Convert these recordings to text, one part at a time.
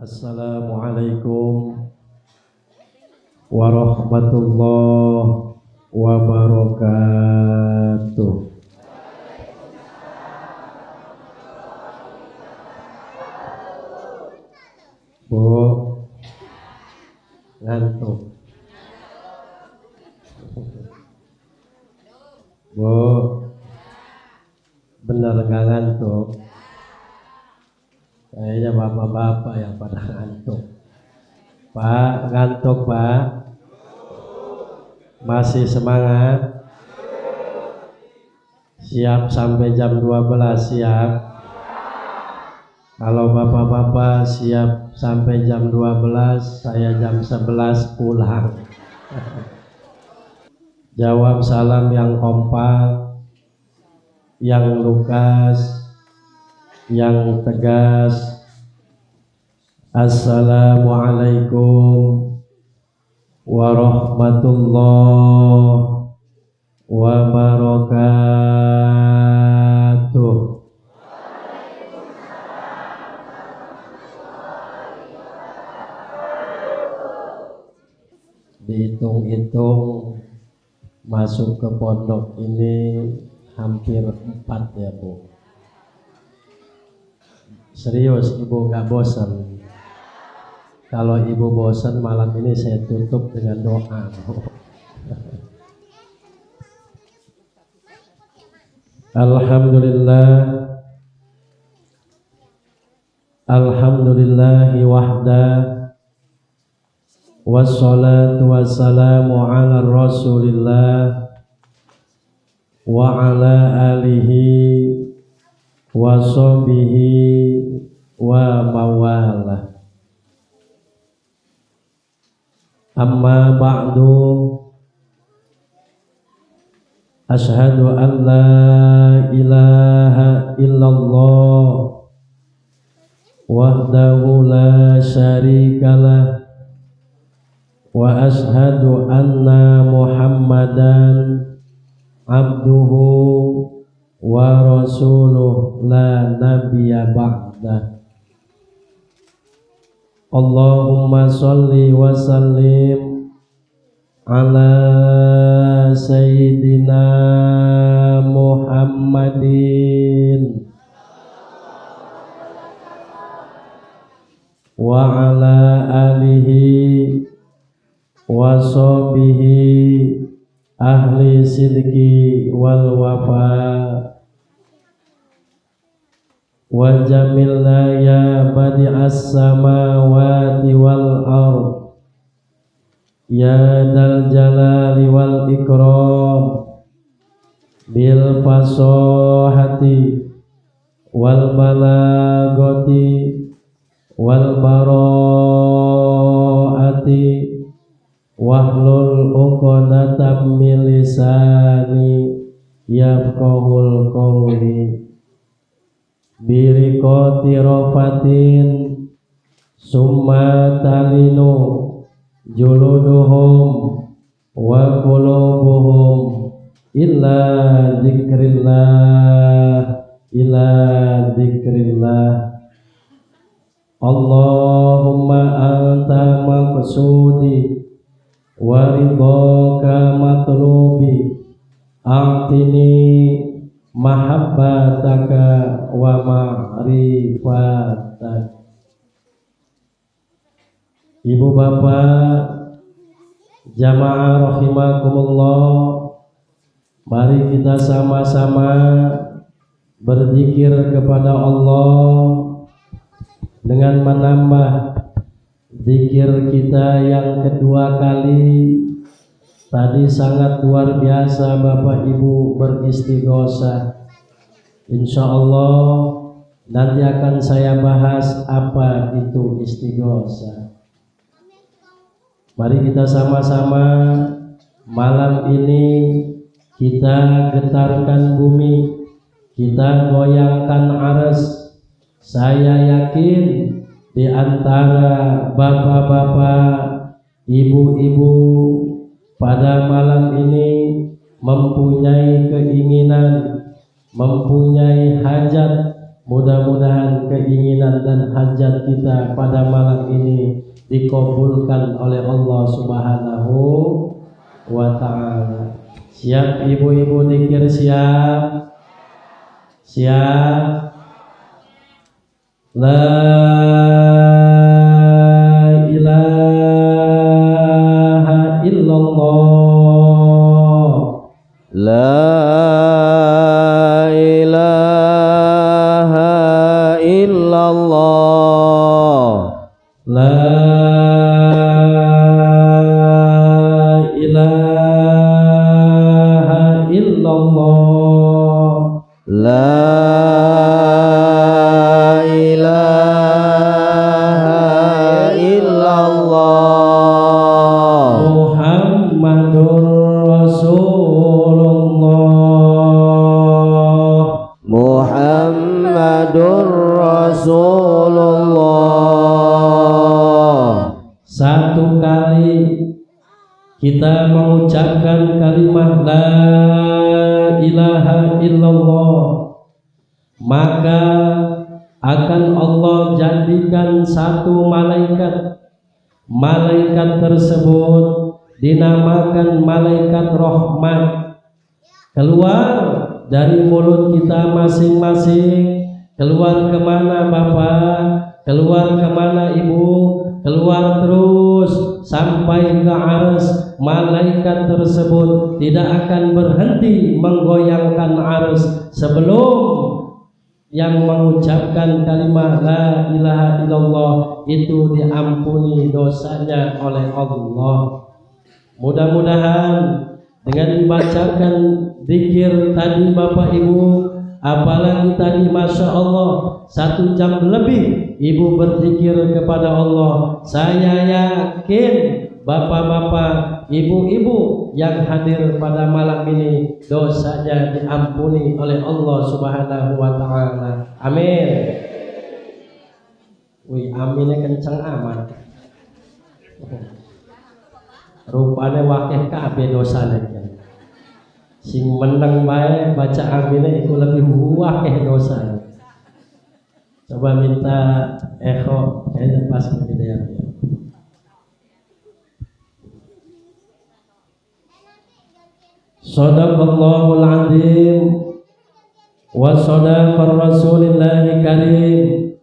Assalamualaikum warahmatullahi wabarakatuh. Bu, ngantuk. Bu, bener gak ngantuk? Kayaknya bapak-bapak yang pada ngantuk. Pak, ngantuk Pak? Masih semangat? Siap sampai jam 12 siap? Kalau bapak-bapak siap sampai jam 12, saya jam 11 pulang. Jawab salam yang kompak, yang lugas, yang tegas. Assalamualaikum warahmatullahi wabarakatuh. Dihitung-hitung masuk ke pondok ini hampir 4 ya Bu. Serius Ibu gak bosan? Kalau Ibu bosan malam ini saya tutup dengan doa. Alhamdulillah, alhamdulillahi wahda, wassalatu wassalamu ala rasulillah wa ala alihi wa sahbihi wa mawalah. Amma ba'du, asyhadu an la ilaha illallah wahdahu la syarikalah wa asyhadu anna muhammadan abduhu wa rasuluh la nabiyya ba'dah. Allahumma sholli wa sallim ala sayyidina Muhammadin wa ala alihi wa sahbihi ahli sidqi wal wafa. Wa jamilna ya badi'as samawati wal ard ya dal jalali wal ikram bil fasahati wal balagati wal bara'ati wahlul uqdatam min lisani yafqahul qawli birikoti rofatin summa talinu juluduhum wa qulubuhum illa dzikrillah. Allahumma anta maqsudi wa ridhaka matlubi a'tini mahabbataka wa ma'rifatak. Ibu bapak jamaah rahimakumullah, mari kita sama-sama berzikir kepada Allah dengan menambah zikir kita yang kedua kali. Tadi sangat luar biasa Bapak Ibu beristighosah. Insya Allah nanti akan saya bahas apa itu istighosah. Mari kita sama-sama malam ini kita getarkan bumi, kita goyangkan aras. Saya yakin di antara bapak-bapak, ibu-ibu pada malam ini mempunyai keinginan, mempunyai hajat Mudah-mudahan keinginan dan hajat kita pada malam ini dikabulkan oleh Allah Subhanahu wa ta'ala. Siap ibu-ibu dikir, siap? Siap? La ilaha illallah. La ilaha illallah. La ilaha illallah. La ilaha illallah. Muhammadur Rasulullah. Muhammadur Rasulullah. Satu kali kita mengucapkan kalimat la ilaha illallah, maka akan Allah jadikan satu malaikat. Malaikat tersebut dinamakan malaikat rahmat, keluar dari mulut kita masing-masing. Keluar kemana Bapak? Keluar kemana Ibu? Keluar terus sampai ke arsy. Malaikat tersebut tidak akan berhenti menggoyangkan arsy sebelum yang mengucapkan kalimat la ilaha illallah itu diampuni dosanya oleh Allah. Mudah-mudahan dengan dibacakan zikir tadi Bapak Ibu, apalagi tadi Masya Allah 1 jam lebih Ibu berzikir kepada Allah, saya yakin Bapak-bapak, ibu-ibu yang hadir pada malam ini dosanya diampuni oleh Allah Subhanahu wa ta'ala. Amin. Wih, aminnya kenceng amat. Rupanya wakil kabeh dosanya. Sing meneng bae baca aminnya itu lebih wakil dosanya. Coba minta echo, kayaknya pas kegedean. Sadaqallahul azim wa sadaqar rasulillahil karim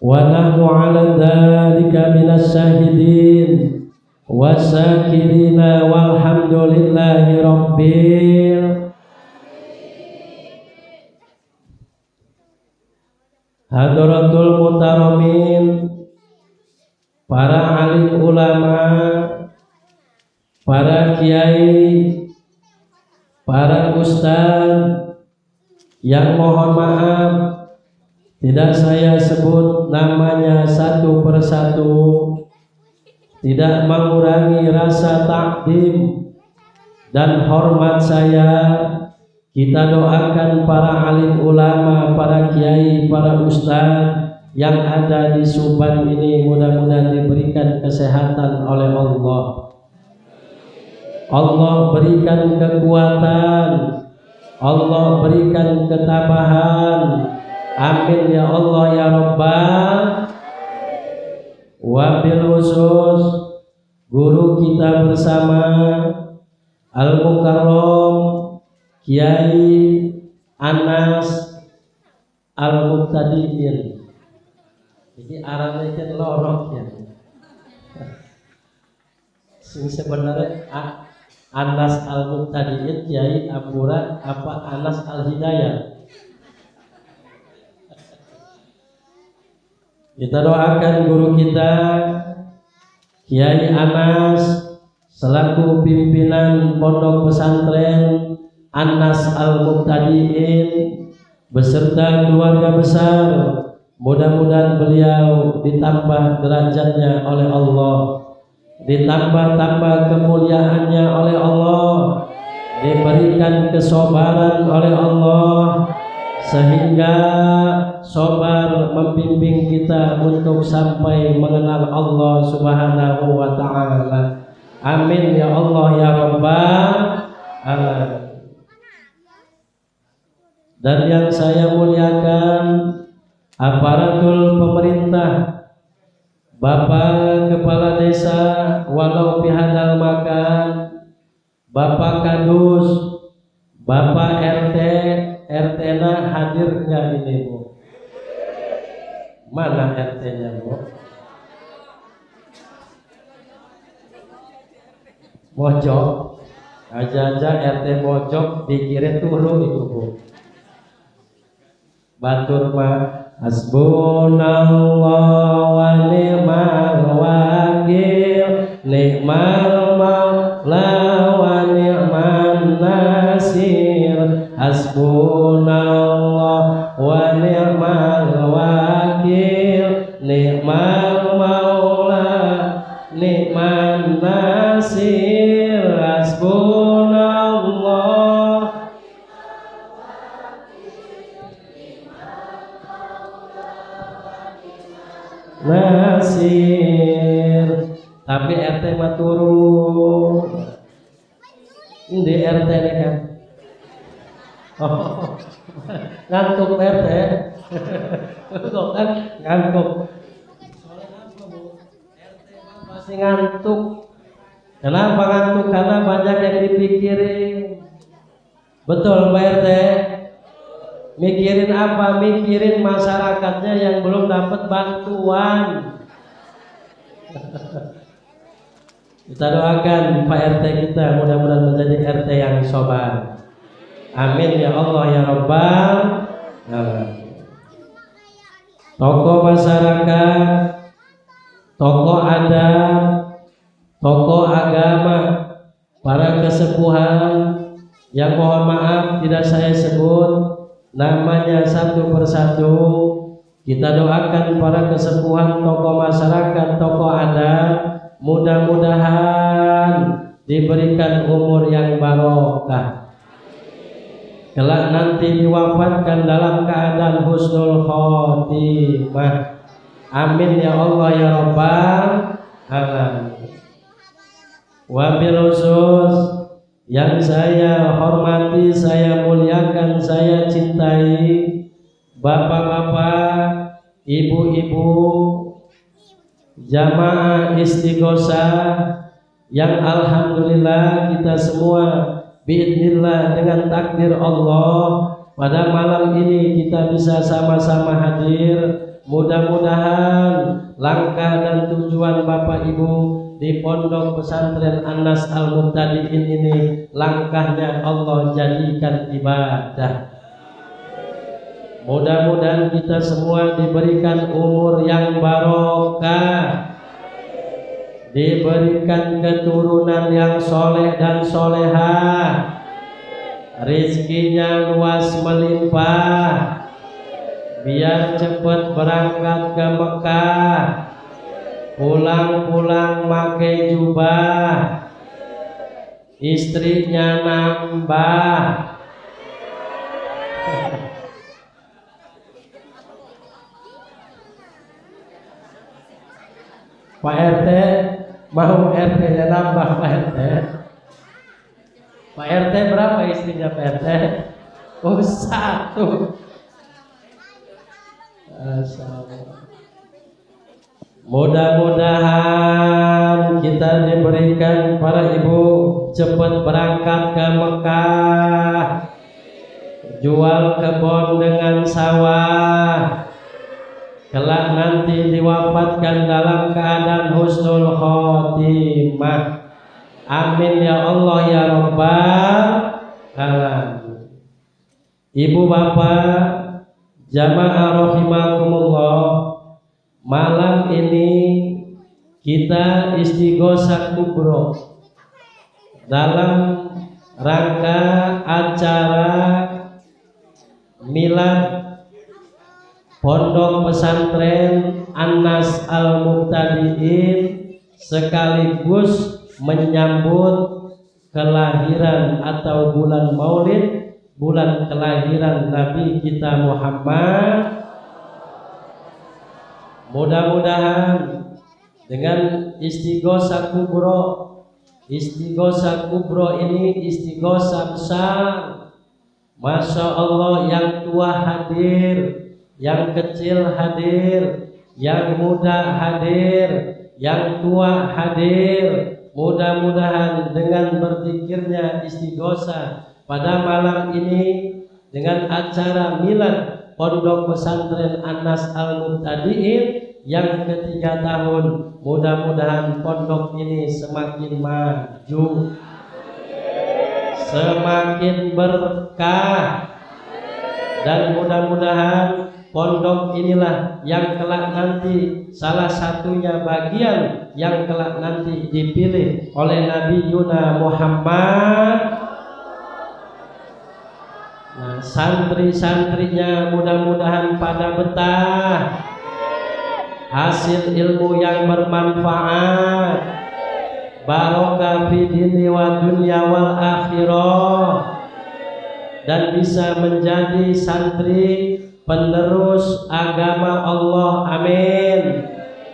wa nahnu ala dzalika minas syahidin wasakirina walhamdulillahi rabbil hadratul mutaramin, para alim ulama, para kiai, para ustaz yang mohon maaf tidak saya sebut namanya satu persatu, tidak mengurangi rasa takdim dan hormat saya. Kita doakan para alim ulama, para kiai, para ustaz yang ada di Subang ini, mudah-mudahan diberikan kesehatan oleh Allah. Allah berikan kekuatan, Allah berikan ketabahan. Amin ya Allah ya Rabbal. Wabil khusus guru kita bersama Al-Mukarram Kiai Anas Al-Muqtadiin. Jadi arahnya kan lorok ya. Sing sebenarnya Anas Al-Muqtadiin Kiai Ampura apa Anas Al-Hidayah. Kita doakan guru kita Kiai Anas selaku pimpinan pondok pesantren Anas Al-Muqtadiin beserta keluarga besar. Mudah-mudahan beliau ditambah derajatnya oleh Allah, ditambah kemuliaannya oleh Allah, diberikan kesabaran oleh Allah, sehingga sabar membimbing kita untuk sampai mengenal Allah Subhanahu wa ta'ala. Amin ya Allah ya Rabbal alamin. dan yang saya muliakan aparatur pemerintah, Bapak Kepala Desa walau bihadal makan, Bapak Kadus, Bapak RT, RT-nya hadir nggak ini Bu? Mana RT-nya Bu? Mojok, aja-aja RT mojok dikirim turun itu Bu. Batur mah hasbunallah wa ni'mal wakil, ni'mal maula wa ni'man nasir. Hasbunallah wa ni'mal wakil, ni'mal maula ni'man nasir. Hasbunallah nasir. Tapi RT mah turun. Ini RT ini kan. Oh, ngantuk RT. Tuh kan ngantuk. Masih ngantuk. Kenapa ngantuk? Karena banyak yang dipikirin. Betul Pak RT. Mikirin apa? Mikirin masyarakatnya yang belum dapat bantuan. Kita doakan Pak RT kita mudah-mudahan menjadi RT yang sobar. Amin ya Allah ya Rabbal alamin. Tokoh masyarakat, tokoh adat, tokoh agama, para kesepuhan yang mohon maaf tidak saya sebut namanya satu persatu. Kita doakan para kesepuhan, tokoh masyarakat, tokoh adat, mudah-mudahan diberikan umur yang barokah. Kelak nanti diwafatkan dalam keadaan husnul khotimah. Amin ya Allah ya Rabbal alamin. Wabil khusus yang saya hormati, saya muliakan, saya cintai bapak-bapak, ibu-ibu, jamaah istighosah yang alhamdulillah kita semua biidznillah dengan takdir Allah pada malam ini kita bisa sama-sama hadir. Mudah-mudahan langkah dan tujuan Bapak Ibu di Pondok Pesantren An-Nas Al-Muqtadiin ini langkahnya Allah jadikan ibadah. Mudah-mudahan kita semua diberikan umur yang barokah, diberikan keturunan yang soleh dan solehah, rizkinya luas melimpah, biar cepat berangkat ke Mekah, pulang-pulang pakai jubah, istrinya nambah. Pak RT mau RT-nya nambah Pak RT. Pak RT berapa istrinya Pak RT? Oh, satu. Mudah-mudahan kita diberikan para ibu cepat berangkat ke Mekah, jual kebun dengan sawah, kelak nanti diwafatkan dalam keadaan husnul khotimah. Amin ya Allah ya Rabbal alamin. Ibu bapak jamaah rahimakumullah, malam ini kita istighosah kubro dalam rangka acara milad Pondok Pesantren An-Nas Al-Muqtadiin sekaligus menyambut kelahiran atau bulan Maulid, bulan kelahiran Nabi kita Muhammad. Mudah-mudahan dengan istighosah kubro ini istighosah besar Masya Allah, yang tua hadir, yang kecil hadir, yang muda hadir, yang tua hadir. Mudah-mudahan dengan berzikirnya istighosa pada malam ini dengan acara milad Pondok Pesantren Anas Al-Mubtadiin yang ketiga tahun, mudah-mudahan pondok ini semakin maju, semakin berkah, dan mudah-mudahan pondok inilah yang kelak nanti salah satunya bagian yang kelak nanti dipilih oleh Nabi Yuna Muhammad. Nah, santri-santrinya mudah-mudahan pada betah, hasil ilmu yang bermanfaat, barokah fi dini wa dunya wal akhirah, dan bisa menjadi santri penerus agama Allah, amin,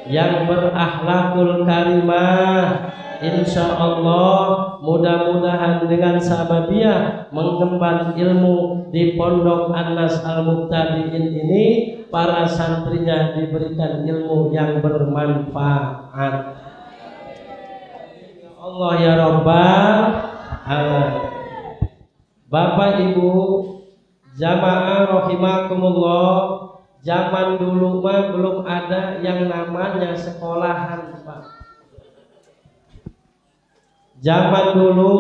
yang berakhlakul karimah, insya Allah. Mudah-mudahan dengan sababiyah mengemban ilmu di Pondok Anas Al-Mubtadiin ini, para santrinya diberikan ilmu yang bermanfaat. Allah ya Rabbal alamin. Bapak Ibu jamaah rahimakumullah, zaman dulu mah belum ada yang namanya sekolahan, Pak. Zaman dulu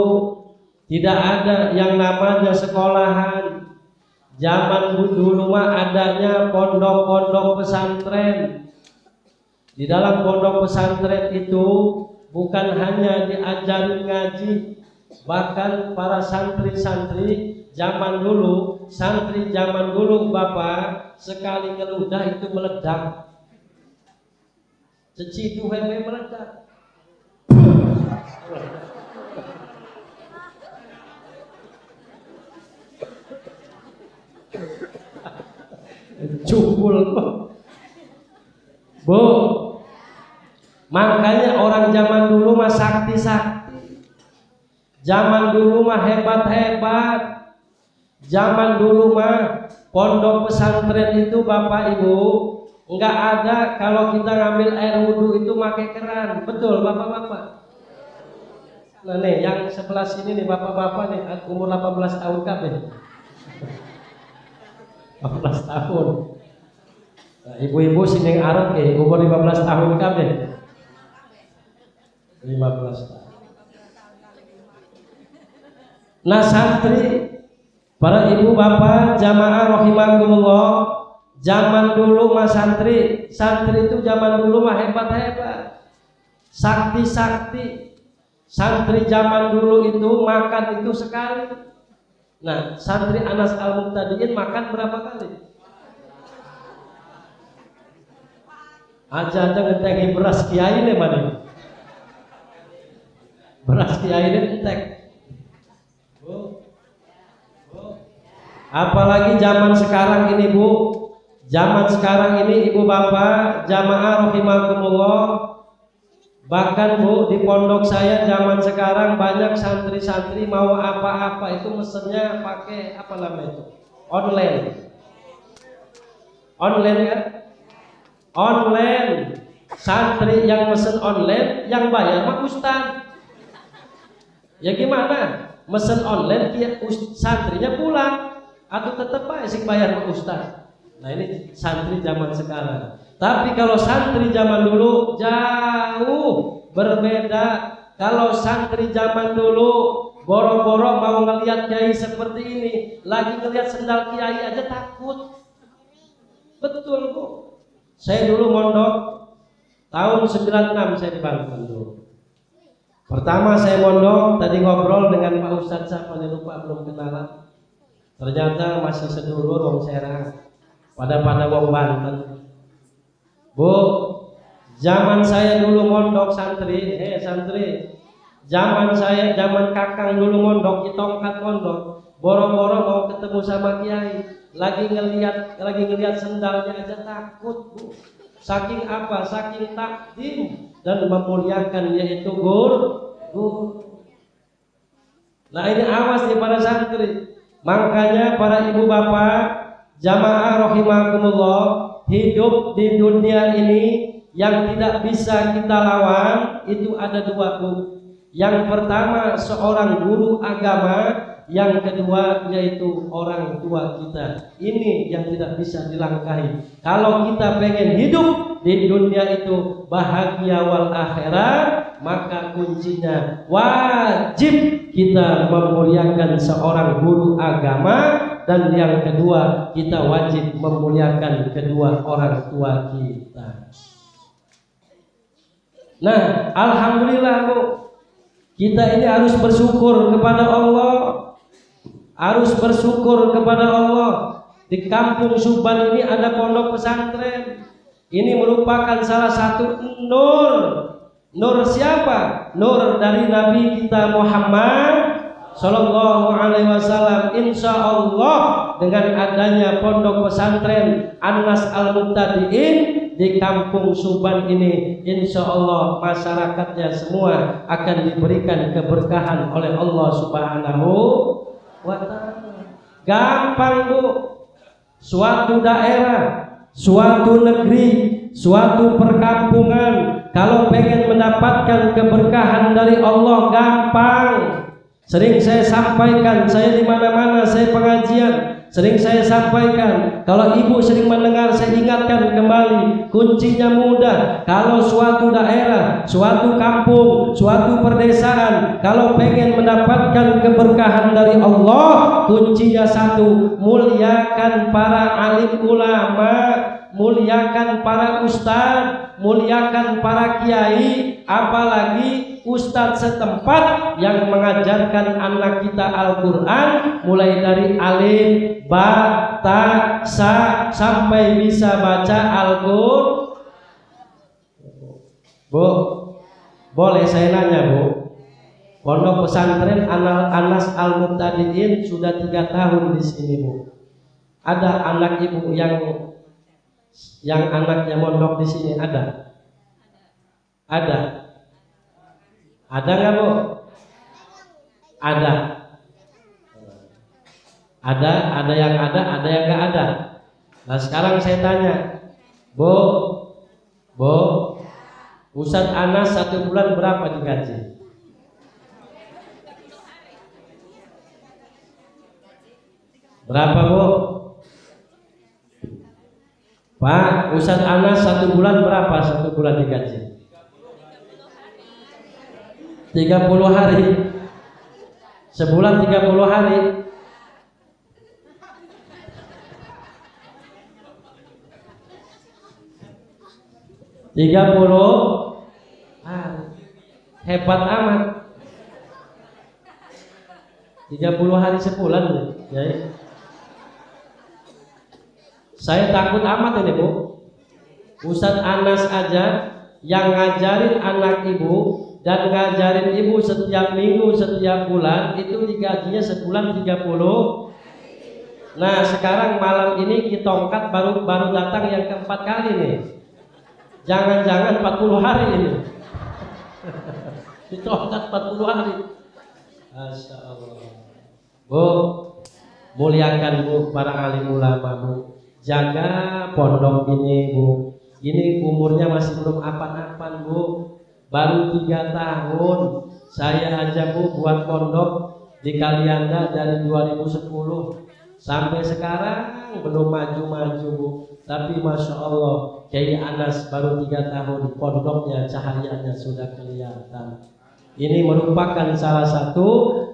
tidak ada yang namanya sekolahan. Zaman dulu mah adanya pondok-pondok pesantren. Di dalam pondok pesantren itu bukan hanya diajarin ngaji, bahkan para santri-santri zaman dulu, santri zaman dulu Bapak, sekali ngeludah itu meledak. Cecidu hewe meledak. Cukul Bu. Makanya orang zaman dulu mah sakti-sakti, zaman dulu mah hebat-hebat, zaman dulu mah pondok pesantren itu Bapak Ibu enggak ada kalau kita ngambil air wudhu itu pakai keran, betul Bapak-bapak? Nah nih yang sebelah sini nih Bapak-bapak nih umur 18 tahun kabeh. 18 tahun. Nah, ibu-ibu sini Arab ke umur 15 tahun kabeh. 15 tahun. Nah santri, para ibu bapak jamaah rahimakumullah, zaman dulu mah santri itu zaman dulu mah hebat-hebat, sakti-sakti. Santri zaman dulu itu makan itu sekali. Nah, santri Anas Al-Mubtadiin makan berapa kali? Aja ngetengi beras kiai nih mana? Beras kiai ini entek. Apalagi zaman sekarang ini Bu, zaman sekarang ini ibu bapak jamaah rahimakumullah, bahkan Bu di pondok saya zaman sekarang banyak santri-santri mau apa-apa itu mesennya pakai apa namanya itu? Online kan? Online. Santri yang mesen online, yang bayar mah ustaz. Ya gimana? Mesen online santrinya pulang atau tetap aja sih bayar ke ustaz. Nah ini santri zaman sekarang. Tapi kalau santri zaman dulu jauh berbeda. Kalau santri zaman dulu boro-boro mau ngelihat kiai seperti ini, lagi ngelihat sendal kiai aja takut. Betul Bu. Saya dulu mondok tahun 96 saya di Banten dulu. Pertama saya mondok tadi ngobrol dengan Pak Ustadz siapa nih lupa belum kenalan. Ternyata masih sedulur wong Serang, pada wong Banten. Bu, zaman saya dulu mondok santri, zaman kakang dulu mondok di tongkat mondok, boro-boro mau ketemu sama kiai, lagi ngelihat sendalnya aja takut Bu. Saking apa? Saking takdim dan memuliakan yaitu guru. Nah ini awas nih para santri. Makanya para ibu bapak, jamaah rahimakumullah, hidup di dunia ini yang tidak bisa kita lawan itu ada dua, Bu. Yang pertama seorang guru agama, yang kedua yaitu orang tua kita. Ini yang tidak bisa dilangkahi. Kalau kita pengen hidup di dunia itu bahagia wal akhirat, maka kuncinya wajib kita memuliakan seorang guru agama, dan yang kedua kita wajib memuliakan kedua orang tua kita. Nah, alhamdulillah, Bu, kita ini harus bersyukur kepada Allah. Harus bersyukur kepada Allah. Di kampung Suban ini ada pondok pesantren. Ini merupakan salah satu nur. Nur siapa? Nur dari Nabi kita Muhammad Sallallahu Alaihi Wasallam. Insya Allah dengan adanya pondok pesantren Anas Al-Muqtadiin di kampung Suban ini, insya Allah masyarakatnya semua akan diberikan keberkahan oleh Allah Subhanahu wa ta'ala. Gampang, Bu. Suatu daerah, suatu negeri, suatu perkampungan, kalau pengen mendapatkan keberkahan dari Allah gampang. Sering saya sampaikan, saya di mana-mana saya pengajian, sering saya sampaikan. Kalau ibu sering mendengar, saya ingatkan kembali, kuncinya mudah. Kalau suatu daerah, suatu kampung, suatu perdesaan, kalau pengen mendapatkan keberkahan dari Allah, kuncinya satu, muliakan para alim ulama, muliakan para ustadz, muliakan para kiai, apalagi ustadz setempat yang mengajarkan anak kita Al-Quran, mulai dari alif, ba, ta, sa, sampai bisa baca Al-Quran. Bu, boleh saya nanya, Bu? Pondok pesantren Anas Al-Muqtadiin sudah 3 tahun di sini, Bu. Ada anak ibu yang anaknya mondok di sini ada? Ada. Ada nggak, Bu? Ada. Ada yang ada yang nggak ada. Nah sekarang saya tanya, Bu, Ustadz Anas 1 bulan berapa digaji? Berapa, Bu? Pak, Ustadz Anas 1 bulan berapa 1 bulan digaji? 30 hari. Sebulan 30 hari. Hebat amat. 30 hari sebulan ya. Saya takut amat ini, Bu. Ustadz Anas aja yang ngajarin anak ibu dan ngajarin ibu setiap minggu, setiap bulan, itu digajinya sebulan 30. Nah sekarang malam ini Kitongkat baru datang yang keempat kali nih. Jangan-jangan 40 hari ini. Kitongkat 40 hari. Masya Allah. Bu, muliakan, Bu, para alim ulama, Bu. Jaga pondok ini, Bu. Ini umurnya masih belum apa-apa, Bu. Baru 3 tahun. Saya aja, Bu, buat pondok di Kalianda dari 2010 sampai sekarang belum maju-maju, Bu. Tapi Masya Allah, Kiai Anas baru 3 tahun, pondoknya cahayanya sudah kelihatan. Ini merupakan salah satu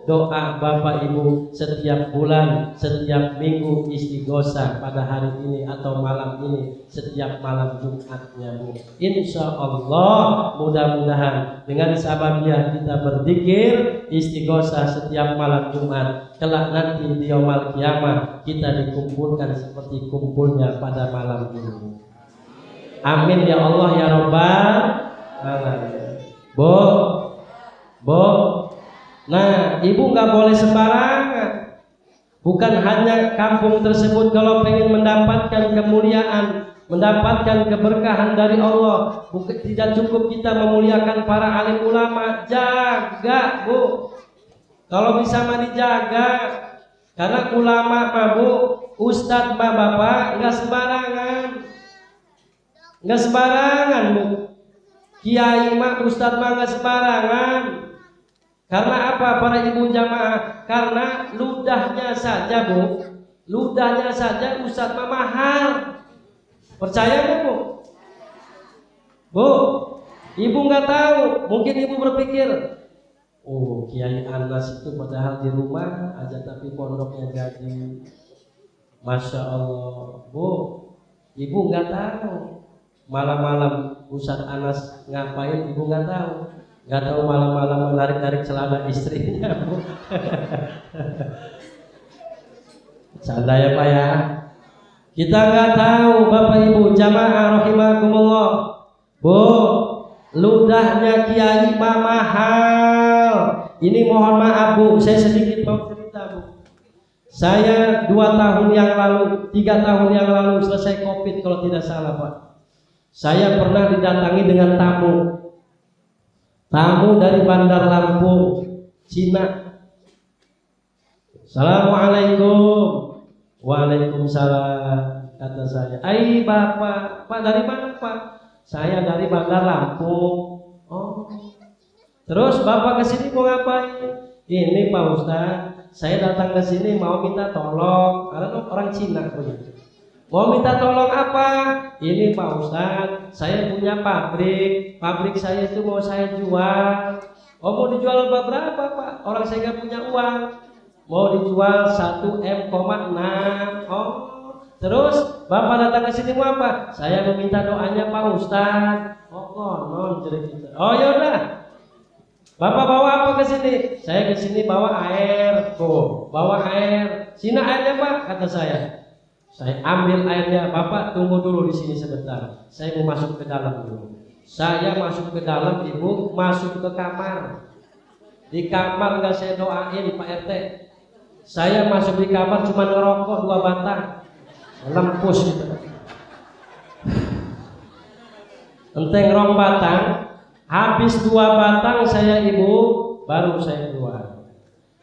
doa Bapak Ibu setiap bulan, setiap minggu istighosah pada hari ini atau malam ini, setiap malam Jumatnya, Bu. Insya Allah mudah-mudahan dengan sababiah kita berzikir istighosah setiap malam Jumat, kelak nanti di yaumul kiamah kita dikumpulkan seperti kumpulnya pada malam ini. Amin ya Allah ya Rabbal alamin. Bu, nah ibu nggak boleh sembarangan. Bukan hanya kampung tersebut kalau pengen mendapatkan kemuliaan, mendapatkan keberkahan dari Allah, bukan tidak cukup kita memuliakan para alim ulama. Jaga, Bu. Kalau bisa mah dijaga. Karena ulama mabuk, ustadz mah bapak nggak sembarangan bu. Kiai mah ustadz mah nggak sembarangan. Karena apa para ibu jamaah? Karena ludahnya saja bu, ludahnya saja ustadz mah mahal. Percaya nggak bu? Bu, ibu nggak tahu. Mungkin ibu berpikir, oh Kiai Anas itu padahal di rumah aja tapi pondoknya jadi, masya Allah. Bu, ibu nggak tahu. Malam-malam Ustadz Anas ngapain ibu nggak tahu. Nggak tahu malam-malam menarik-narik celana istrinya bu. Canda ya Pak ya. Kita nggak tahu Bapak Ibu jamaah rahimakumullah. Bu, ludahnya Kiai mah mahal. Ini mohon maaf bu, saya sedikit mau cerita bu. Saya 2 tahun yang lalu, 3 tahun yang lalu selesai COVID kalau tidak salah Pak. Saya pernah didatangi dengan tamu dari Bandar Lampung, Cina. Assalamualaikum. Waalaikumsalam, kata saya. Bapak, Pak dari mana Pak? Saya dari Bandar Lampung. Oh. Terus Bapak kesini mau ngapain? Ini Pak Ustadz, saya datang ke sini mau minta tolong. Karena orang Cina begitu. Mau minta tolong apa? Ini Pak Ustadz, saya punya pabrik saya itu mau saya jual. Oh mau dijual berapa Pak? Orang saya nggak punya uang. Mau dijual 1,6 M. Oh, terus Bapak datang ke sini mau apa? Saya meminta doanya Pak Ustadz. Oh konon cerita. Oh yaudah. Bapak bawa apa ke sini? Saya ke sini bawa air. Tuh, bawa air. Sini airnya Pak, kata saya. Saya ambil airnya, Bapak tunggu dulu di sini sebentar. Saya mau masuk ke dalam dulu. Saya masuk ke dalam, Ibu masuk ke kamar. Di kamar nggak saya doain Pak RT. Saya masuk di kamar cuma ngerokok 2 batang, lempus gitu. Enteng 2 batang, habis 2 batang saya Ibu, baru saya keluar.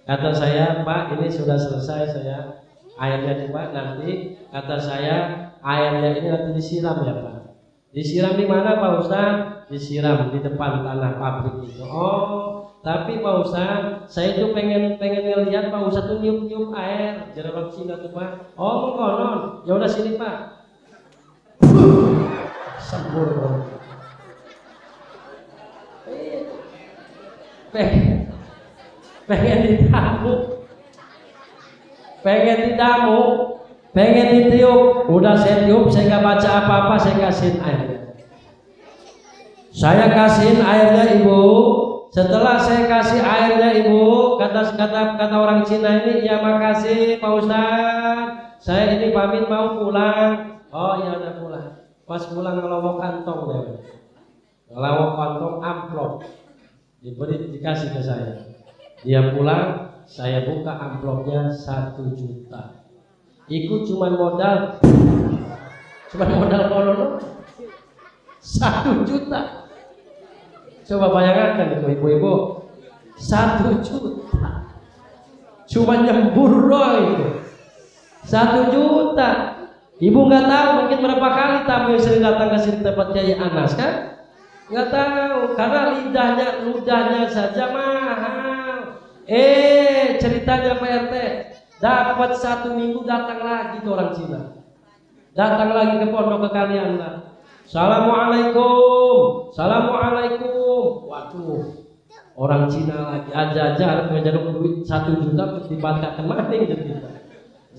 Kata saya, Pak ini sudah selesai saya. Airnya coba nanti, kata saya airnya ini nanti disiram ya Pak. Disiram di mana Pak Ustadz? Disiram di depan tanah pabrik itu. Oh, tapi Pak Ustadz, saya itu pengen ngelihat Pak Ustadz tuh niup air jeruk Cina tuh Pak. Oh, konon. Ya udah sini Pak. Sempur. Pengen ditamu, pengen ditiup. Udah saya tiup, saya nggak baca apa-apa, saya kasihin airnya. Saya kasihin airnya Ibu. Setelah saya kasih airnya Ibu, kata orang Cina ini, ya makasih Pak Ustadz. Saya ini pamit mau pulang. Oh ya udah pulang. Pas pulang ngelawak kantong deh. Ngelawak kantong amplop. Dikasih ke saya. Dia pulang. Saya buka amplopnya 1 juta. Ikut cuman modal kolon 1 juta. Coba bayangkan itu ibu-ibu, 1 juta. Cuma nyembur doang itu. 1 juta. Ibu nggak tahu mungkin berapa kali tamu yang sering datang ke sini tempat Kiai Anas kan? Nggak tahu karena ludahnya saja mahal. Ceritanya Pak RT, dapat 1 minggu datang lagi ke orang Cina. Datang lagi ke pondok ke kalian lah. Assalamualaikum. Waduh, orang Cina lagi aja harus ngejaruk duit 1 juta dibantahkan maning kita.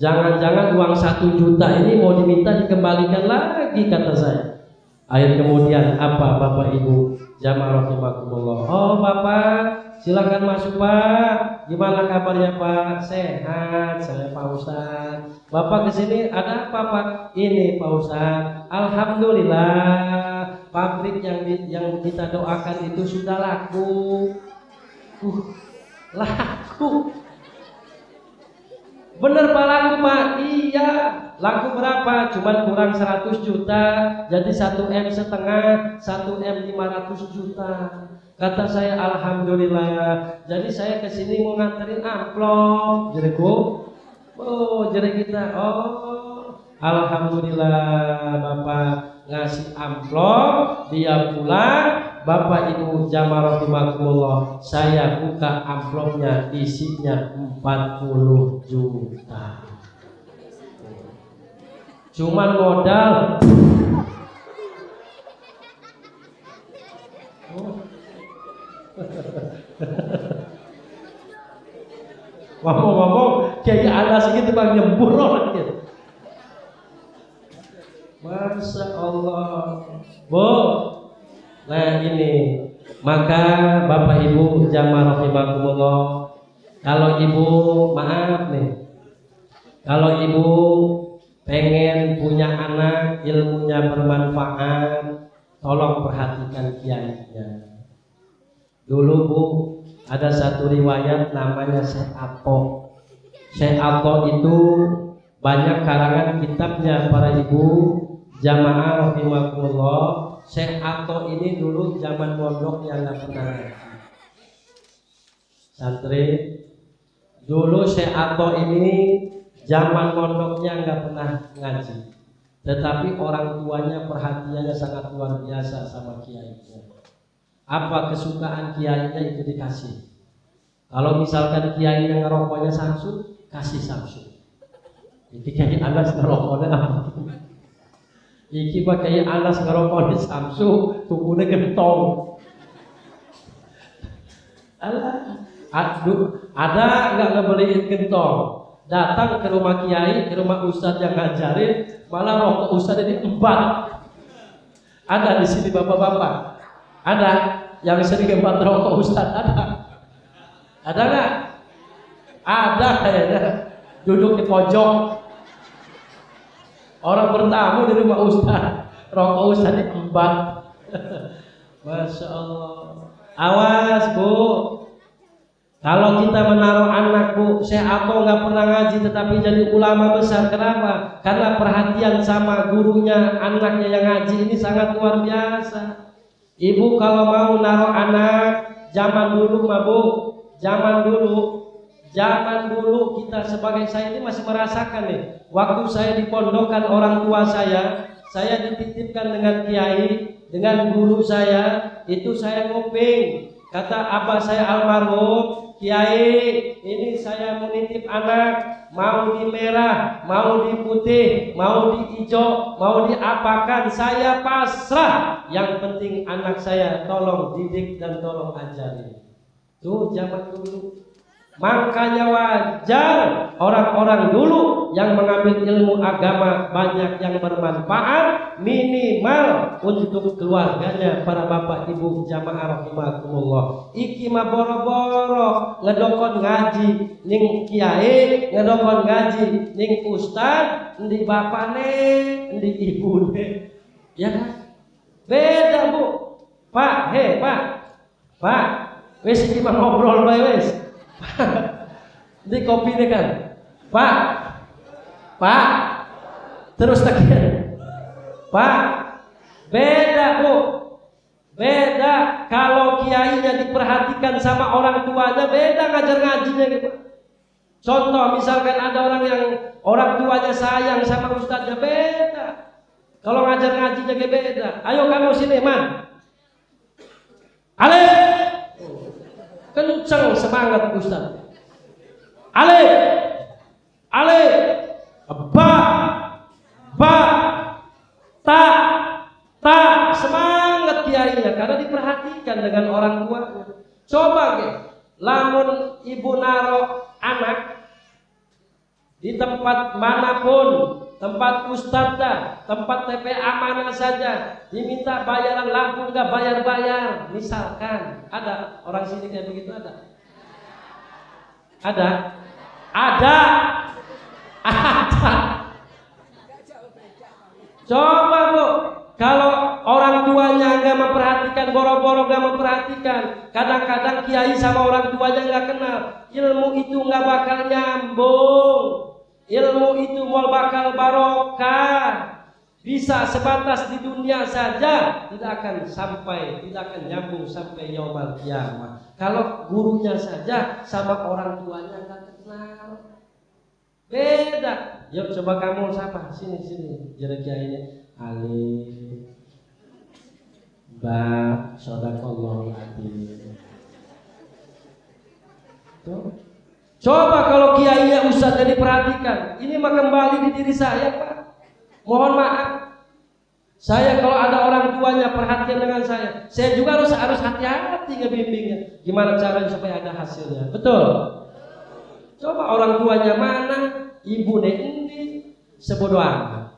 Jangan-jangan uang 1 juta ini mau diminta dikembalikan lagi kata saya. Akhir kemudian apa Bapak Ibu jamaah rahimakumullah. Oh Bapak, silakan masuk Pak. Gimana kabarnya Pak? Sehat, saya Pak Ustadz. Bapak kesini ada apa Pak? Ini Pak Ustadz. Alhamdulillah, pabrik yang kita doakan itu sudah laku. Laku. Bener Pak laku Pak? Iya. Laku berapa? Cuman kurang 100 juta. Jadi 1,5 M, 1,5 juta. Kata saya alhamdulillah. Jadi saya kesini mau nganterin amplop. Jadiku Oh, jadi kita, alhamdulillah Bapak ngasih amplop, dia pulang, Bapak Ibu jamaah rahimakumullah, saya buka amplopnya, isinya 40 juta. Cuman modal. Ngomong-ngomong, kayak ada segitu bang nyembur orang gitu. Masya Allah, Bu. Nah ini, maka Bapak Ibu jamaah rahimakumullah, kalau Ibu maaf nih, kalau Ibu pengen punya anak ilmunya bermanfaat, tolong perhatikan kiainya. Dulu Bu, ada satu riwayat namanya Syekh Ato. Syekh Ato itu banyak karangan kitabnya para ibu jamaah rahimakumullah. Syekh Ato ini dulu zaman pondok yang nggak pernah ngaji. Santri dulu Syekh Ato ini zaman pondoknya nggak pernah ngaji, tetapi orang tuanya perhatiannya sangat luar biasa sama kiainya. Apa kesukaan kiainya itu dikasih. Kalau misalkan kiainya ngerokoknya Samsu, kasih Samsu. Iki kiai Anas ngerokoknya apa? Iki pak kiai Anas ngerokoknya Samsu, tubuhnya gentong. Aduh, ada nggak ngebeliin gentong? Datang ke rumah kiai, ke rumah ustadz yang ngajarin, malah rokok ustadz ini 4. Ada di sini bapak-bapak. Ada yang sering 4 rokok ustadz, ada nggak? Ada kayaknya duduk di pojok. Orang bertamu di rumah ustadz, rokok ustadz 4. Masya Allah. Awas Bu, kalau kita menaruh anak Bu, Syekh Ato nggak pernah ngaji tetapi jadi ulama besar. Kenapa? Karena perhatian sama gurunya, anaknya yang ngaji ini sangat luar biasa. Ibu kalau mau naruh anak, zaman dulu mah Bu, zaman dulu kita sebagai saya ini masih merasakan nih. Waktu saya di pondokan orang tua saya dititipkan dengan kiai, dengan guru saya, itu saya nguping. Kata abah saya almarhum, kiai, ini saya mau nitip anak, mau di merah, mau di putih, mau di hijau, mau diapakan, saya pasrah. Yang penting anak saya tolong didik dan tolong ajarin. Tuh zaman dulu. Makanya wajar orang-orang dulu yang mengambil ilmu agama banyak yang bermanfaat, minimal untuk keluarganya para bapak ibu jamaah rahimakumullah. Iki mah boro-boro ngedokon ngaji ning kiai, ngedokon ngaji ning ustad, endi bapane, endi ibune. Ya kan? Beda Bu. Pak, Pak, wis iki mah ngobrol bae wis. Ini kopi nih kan, Pak, terus tekan, Pak, beda Bu, beda. Kalau kiainya diperhatikan sama orang tuanya, beda ngajar ngajinya gitu. Contoh misalkan ada orang yang orang tuanya sayang sama ustadznya, beda. Kalau ngajar ngajinya beda. Ayo kamu sini man, Ale. Kenceng semangat Ustaz. Ale, ba, ta, semangat kiainya karena diperhatikan dengan orang tuanya. Coba ke, lamun ibu naro anak di tempat manapun, tempat ustadzah, tempat TPA mana saja, diminta bayaran lampu nggak bayar-bayar. Misalkan ada orang sini kayak begitu, ada. Coba Bu, kalau orang tuanya nggak memperhatikan, boro-boro nggak memperhatikan, kadang-kadang kiai sama orang tuanya nggak kenal, ilmu itu nggak bakal nyambung. Ilmu itu mau bakal barokah. Bisa sebatas di dunia saja, tidak akan nyambung sampai yaumul kiamah. Kalau gurunya saja sama orang tuanya nggak kenal. Beda. Yuk coba kamu siapa? Sini jadi kiai ini. Alif ba shadaqallahul adzim. Tuh. Coba kalau kiainya ustadznya diperhatikan. Ini mah kembali di diri saya, Pak. Mohon maaf. Saya kalau ada orang tuanya perhatian dengan saya juga harus hati-hati ngebimbingnya. Gimana caranya supaya ada hasilnya? Betul. Coba orang tuanya mana, ibu ini sebodoh amat.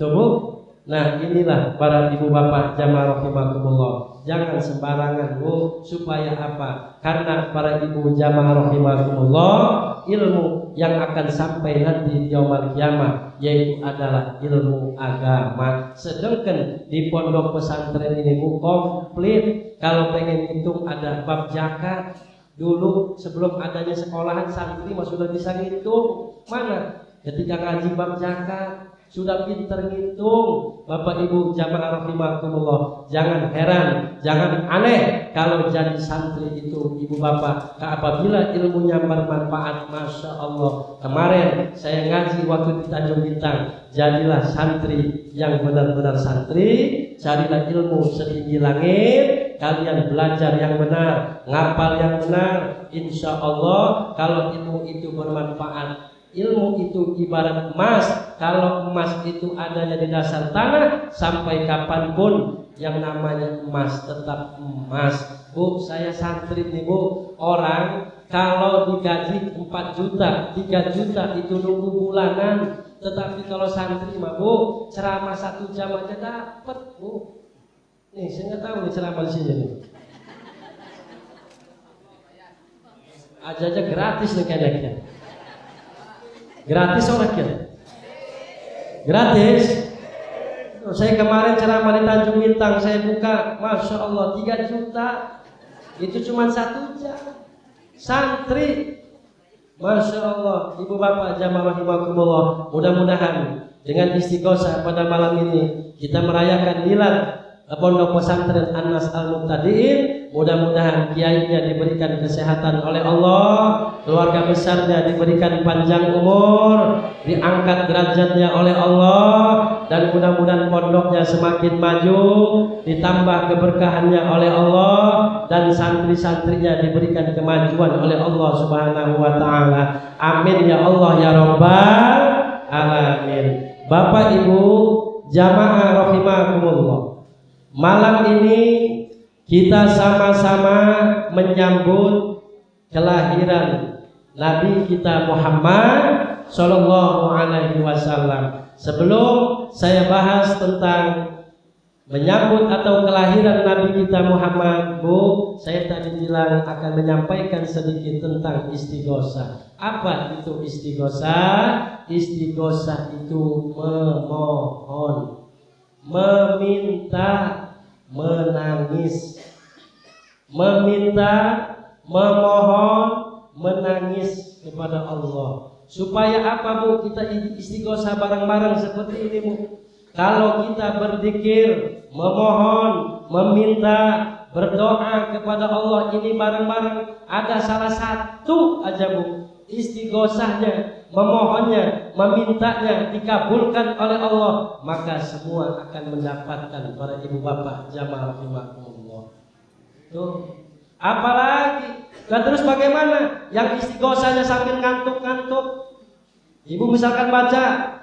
Coba. Nah inilah para ibu bapak jamaah rahimakumullah. Jangan sembarangan Bu, supaya apa? Karena para ibu jamaah rahimakumullah, ilmu yang akan sampai nanti di yaumul kiamah yaitu adalah ilmu agama. Sedangkan di pondok pesantren ini Bu komplit. Kalau pengen hitung ada bab zakat. Dulu sebelum adanya sekolahan santri mah sudah bisa ngitung. Mana? Ketika ngaji bab zakat sudah pinter ngitung. Bapak Ibu jamaah rahimakumullah, jangan heran, jangan aneh kalau jadi santri itu ibu bapak. Apabila ilmunya bermanfaat, masya Allah. Kemarin saya ngaji waktu di Tanjung Bintang. Jadilah santri yang benar-benar santri. Carilah ilmu setinggi langit. Kalian belajar yang benar, ngapal yang benar. Insya Allah kalau ilmu itu bermanfaat. Ilmu itu ibarat emas. Kalau emas itu adanya di dasar tanah, sampai kapanpun yang namanya emas tetap emas. Bu, saya santri nih Bu. Orang kalau digaji 4 juta, 3 juta itu nunggu bulanan. Tetapi kalau santri mah Bu, ceramah 1 jam aja dapat Bu. Nih saya nggak tahu nih ceramah di sini nih. Aja gratis nih kayaknya. Gratis orang kira? Gratis. Saya kemarin ceramah di Tanjung Bintang, saya buka, masya Allah 3 juta. Itu cuma 1 jam. Santri, masya Allah. Ibu bapak jamaah rahimakumullah, mudah-mudahan dengan istighosah pada malam ini kita merayakan milad Pondok Pesantren An-Nas Al-Muqtadiin. Mudah-mudahan kiainya diberikan kesehatan oleh Allah, keluarga besarnya diberikan panjang umur, diangkat derajatnya oleh Allah, dan mudah-mudahan pondoknya semakin maju, ditambah keberkahannya oleh Allah, dan santri-santrinya diberikan kemajuan oleh Allah Subhanahu wa taala. Amin ya Allah ya rabbal alamin. Bapak Ibu jamaah rahimakumullah, malam ini kita sama-sama menyambut kelahiran Nabi kita Muhammad Sallallahu Alaihi Wasallam. Sebelum saya bahas tentang menyambut atau kelahiran Nabi kita Muhammad, Bu, saya tadi bilang akan menyampaikan sedikit tentang istighosah. Apa itu istighosah? Istighosah itu memohon, meminta, menangis, meminta, memohon, menangis kepada Allah. Supaya apa Bu? Kita istighosah bareng-bareng seperti ini Bu. Kalau kita berzikir, memohon, meminta, berdoa kepada Allah ini bareng-bareng, ada salah satu aja Bu, istighosahnya, memohonnya, memintanya dikabulkan oleh Allah, maka semua akan mendapatkan para ibu bapak jamaah rahimakumullah. Tuh, apalagi? Dan terus bagaimana? Yang istighosahnya sambil ngantuk-ngantuk. Ibu misalkan baca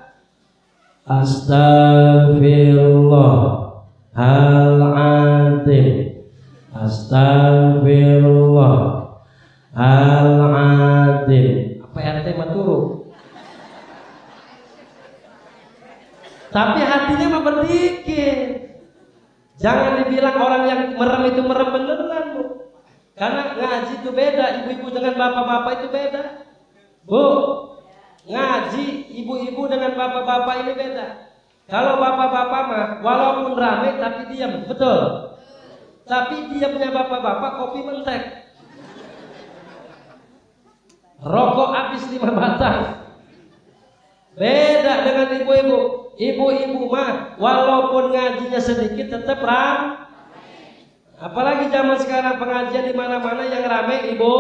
Astagfirullahaladzim, Astagfirullahaladzim. Apa RT mah turu? Tapi hatinya mah berzikir. Jangan dibilang orang yang merem itu merem beneran Bu. Karena ngaji itu beda, ibu-ibu dengan bapak-bapak itu beda Bu. Ngaji ibu-ibu dengan bapak-bapak ini beda. Kalau bapak-bapak mah walaupun rame tapi diam, betul. Tapi diamnya bapak-bapak kopi mentek, rokok habis 5 batang. Beda dengan ibu-ibu. Ibu-ibu mah walaupun ngajinya sedikit tetap ram. Apalagi zaman sekarang pengajian di mana-mana yang rame ibu.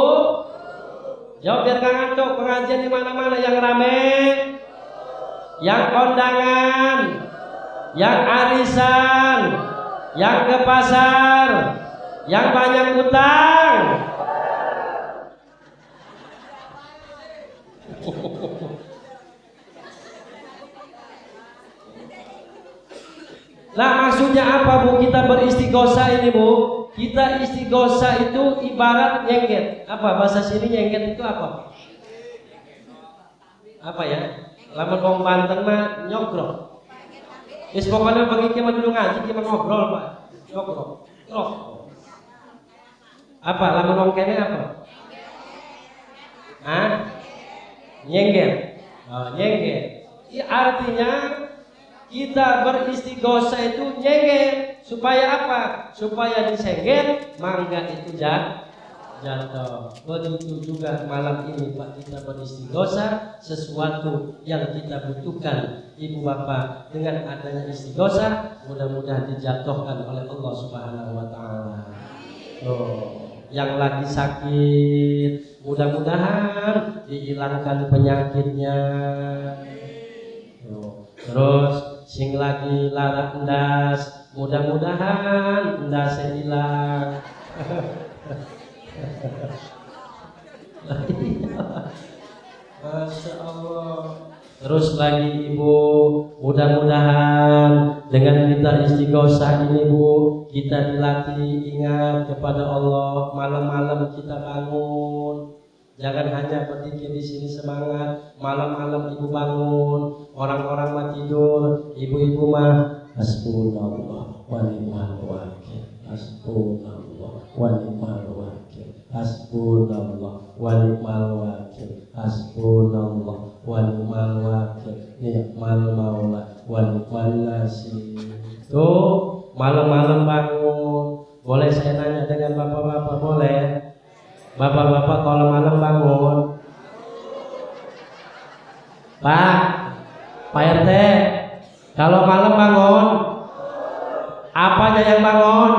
Jawab biar gak ngantuk. Pengajian di mana-mana yang rame, yang kondangan, yang arisan, yang ke pasar, yang banyak utang. Nah, maksudnya apa Bu kita beristighosa ini Bu? Kita istighosa itu ibarat nyengket. Apa bahasa sini nyengket itu apa? Apa ya? Lamun wong Banten mah nyogrok. Wis pokoknya bagi kita dulu ngaji kita ngobrol Pak. Nyogrok. Nyogrok. Apa lamun wong kene apa? Hah? Nyengket. Oh, nyengket. Artinya kita beristighosa itu nyengket supaya apa? Supaya disengket mangga itu jatuh. Begitu juga malam ini Pak kita beristighosa sesuatu yang kita butuhkan Ibu Bapak dengan adanya istighosa mudah-mudahan dijatuhkan oleh Allah Subhanahu wa taala. Yang lagi sakit mudah-mudahan dihilangkan penyakitnya. Terus sing lagi lara endas mudah-mudahan endasnya hilang. Masya Allah. Terus lagi Ibu, mudah-mudahan dengan kita istighosa ini Bu, kita dilatih ingat kepada Allah. Malam-malam kita bangun, jangan hanya berdikir di sini semangat. Malam-malam Ibu bangun, orang-orang mah tidur, ibu-ibu mah hasbunallah wa ni'mal wakil, hasbunallah wa ni'mal wakil, hasbunallah wa ni'mal wakil, hasbunallah wa ni'mal wakil, ni'mal maula wa ni'mal nasir. Tuh malam-malam bangun. Boleh saya nanya dengan bapak-bapak? Boleh? Bapak-bapak kalau malam bangun, Pak RT, kalau malam bangun, apanya yang bangun?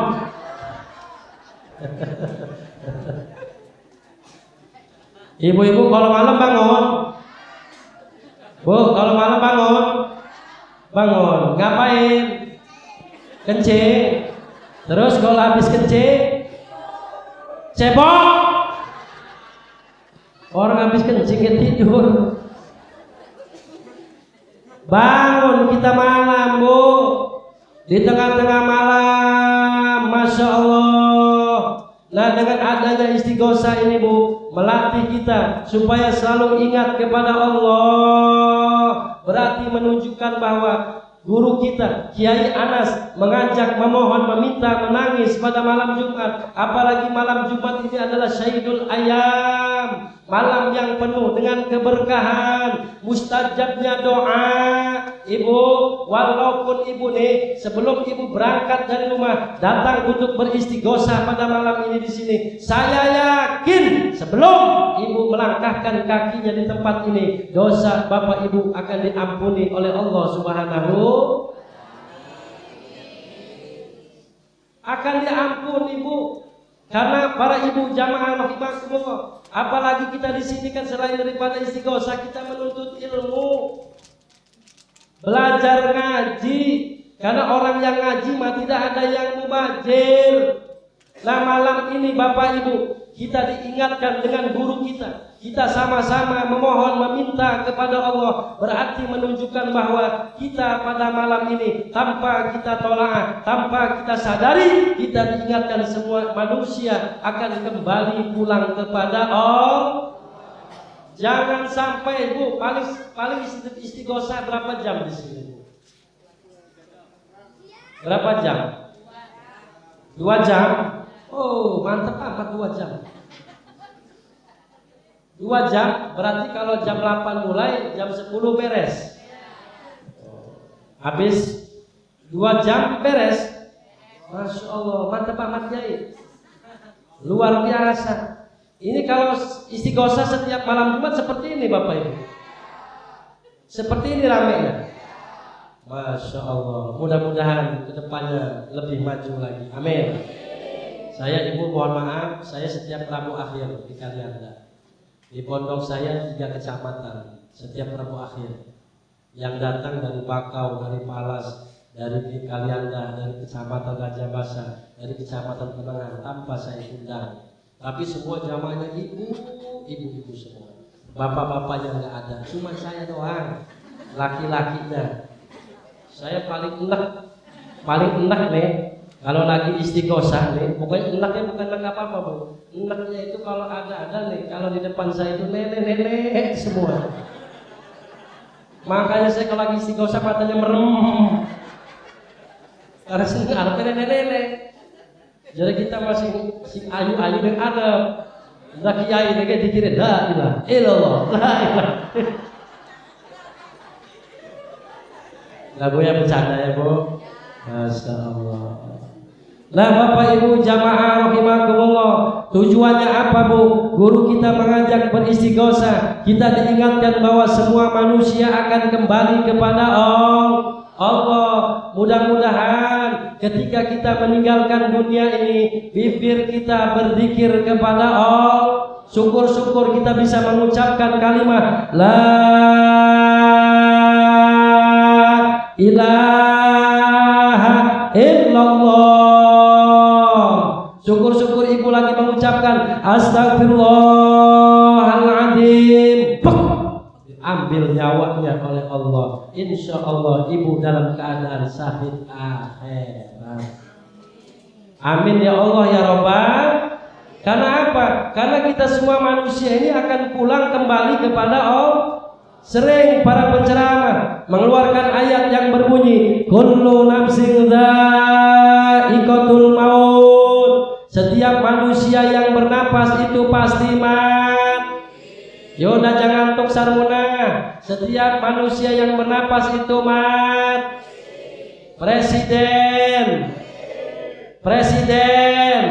Ibu-ibu kalau malam bangun, Bu, kalau malam bangun, ngapain? Kencing. Terus kalau habis kencing, cebok. Orang habis kencing ke tidur. Bangun kita malam Bu, di tengah-tengah malam, Masya Allah. Nah dengan adanya istighosa ini Bu, melatih kita supaya selalu ingat kepada Allah. Berarti menunjukkan bahwa guru kita Kiai Anas mengajak, memohon, meminta, menangis pada malam Jumat. Apalagi malam Jumat ini adalah Syahidul Ayam, malam yang penuh dengan keberkahan, mustajabnya doa. Ibu, walaupun ibu nih sebelum ibu berangkat dari rumah datang untuk beristighosa pada malam ini di sini, saya yakin sebelum ibu melangkahkan kakinya di tempat ini, dosa bapak ibu akan diampuni oleh Allah Subhanahu. Akan diampuni Bu. Karena para ibu jamaah rahimakumullah, apalagi kita di sini kan selain daripada istighosa kita menuntut ilmu, belajar ngaji. Karena orang yang ngaji mah tidak ada yang mubazir. Nah malam ini Bapak Ibu kita diingatkan dengan guru kita. Kita sama-sama memohon, meminta kepada Allah. Berarti menunjukkan bahwa kita pada malam ini tanpa kita tolak, tanpa kita sadari, kita diingatkan semua manusia akan kembali pulang kepada Allah. Jangan sampai Bu, paling istighosa berapa jam di sini Bu? Berapa jam? 2 jam? Oh mantap amat 2 jam. 2 jam berarti kalau jam 8 mulai jam 10 beres. Habis 2 jam beres. Masya Allah mantap amat Kiai. Luar biasa. Ini kalau istighosa setiap malam Jumat seperti ini Bapak Ibu. Seperti ini ramainya. Masya Allah. Mudah-mudahan kedepannya lebih maju lagi. Amin. Saya Ibu mohon maaf, saya setiap Rabu akhir di kali Anda. Di pondok saya 3 kecamatan setiap Rabu akhir. Yang datang dari Bakau, dari Palas, dari Kalianda, dari kecamatan Raja Basa, dari kecamatan Penangan, tanpa saya undang. Tapi semua jamaahnya ibu-ibu semua. Bapak-bapaknya nggak ada, cuma saya doang, laki-lakinya. Saya paling enak nih. Kalau lagi istighosah nih, pokoknya enaknya bukan enak apa-apa, Bu. Enaknya itu kalau ada nih, kalau di depan saya itu nenek-nenek semua. Makanya saya kalau lagi istighosah matanya merem. Karena senang ada nenek-nenek. Jadi kita masih ayu-ayu dan adab. Dah kiai ini dikira la ilaha illallah, la ilaha. Lagu yang bercanda ya, Bu. Masya Allah. Nah, Bapak Ibu jamaah rahimakumullah, tujuannya apa, Bu? Guru kita mengajak beristighosah. Kita diingatkan bahwa semua manusia akan kembali kepada Allah. Mudah-mudahan ketika kita meninggalkan dunia ini, bibir kita berzikir kepada Allah. Syukur-syukur kita bisa mengucapkan kalimat la ilaha illallah. Syukur-syukur ibu lagi mengucapkan astagfirullahaladzim. Ambil nyawanya oleh Allah. Insya Allah ibu dalam keadaan syahid akhirat. Amin ya Allah ya Rabbal. Karena apa? Karena kita semua manusia ini akan pulang kembali kepada Allah. Sering para penceramah mengeluarkan ayat yang berbunyi kullu nafsin dha'iqatul maut. Setiap manusia yang bernapas itu pasti mati. Yoda jangan tok sarmuna. Setiap manusia yang bernapas itu mati. Presiden,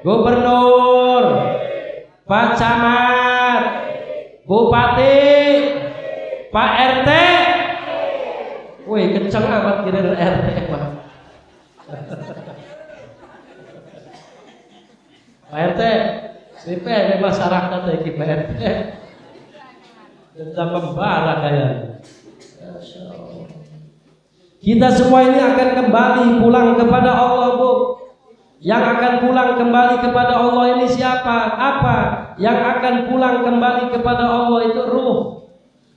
gubernur, Pak Camat, Bupati, Pak RT. Wih, kenceng amat kira RT, Pak. Pak RT, siapa yang masyarakat lagi Pak RT? Tentang membara kayak. Kita semua ini akan kembali pulang kepada Allah, Bu. Yang akan pulang kembali kepada Allah ini siapa? Apa? Yang akan pulang kembali kepada Allah itu ruh.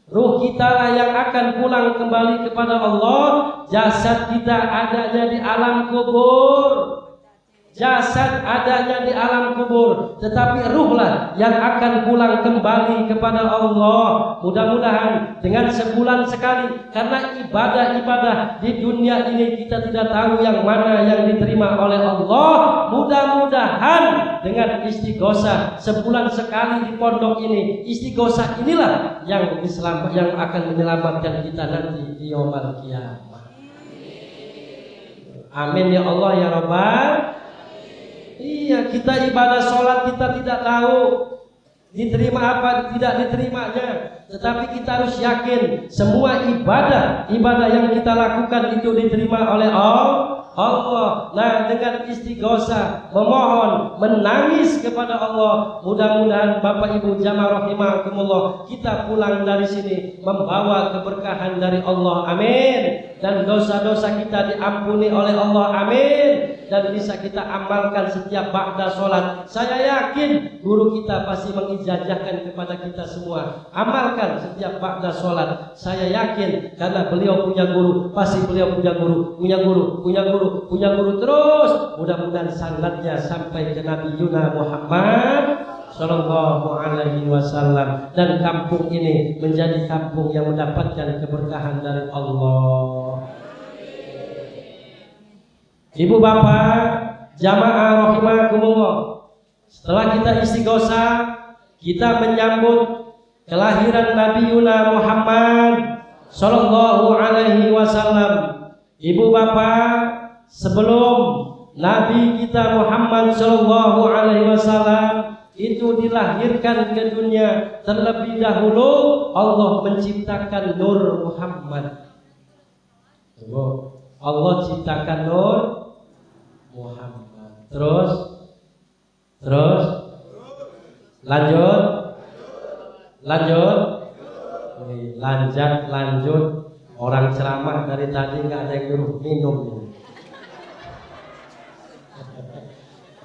Ruh kita lah yang akan pulang kembali kepada Allah. Jasad kita adanya di alam kubur. Jasad adanya di alam kubur, tetapi ruhlah yang akan pulang kembali kepada Allah. Mudah-mudahan dengan sebulan sekali, karena ibadah-ibadah di dunia ini kita tidak tahu yang mana yang diterima oleh Allah. Mudah-mudahan dengan istighosah sebulan sekali di pondok ini, istighosah inilah yang akan menyelamatkan kita nanti di yaumul qiyamah. Amin ya Allah ya Rabbal. Iya, kita ibadah sholat kita tidak tahu diterima apa tidak diterimanya, tetapi kita harus yakin semua ibadah yang kita lakukan itu diterima oleh Allah. Nah, dengan istighosah, memohon, menangis kepada Allah, mudah-mudahan Bapak Ibu jamaah rahimakumullah, kita pulang dari sini membawa keberkahan dari Allah. Amin. Dan dosa-dosa kita diampuni oleh Allah. Amin. Dan bisa kita amalkan setiap ba'da sholat. Saya yakin guru kita pasti mengijazahkan kepada kita semua, amalkan setiap ba'da sholat. Saya yakin karena beliau punya guru, pasti beliau punya guru terus. Mudah-mudahan sanadnya sampai ke Nabi Yuna Muhammad Sallallahu Alaihi Wasallam, dan kampung ini menjadi kampung yang mendapatkan keberkahan dari Allah. Ibu bapak jamaah rahimakumullah, setelah kita istighosah, kita menyambut kelahiran Nabi Yuna Muhammad Sallallahu Alaihi Wasallam. Ibu bapak, sebelum Nabi kita Muhammad Sallallahu Alaihi Wasallam itu dilahirkan ke dunia, terlebih dahulu Allah menciptakan Nur Muhammad. Allah ciptakan Nur Muhammad. Terus lanjut Lanjut. Lanjut. Orang ceramah dari tadi nggak ada yang nyuruh minum ini.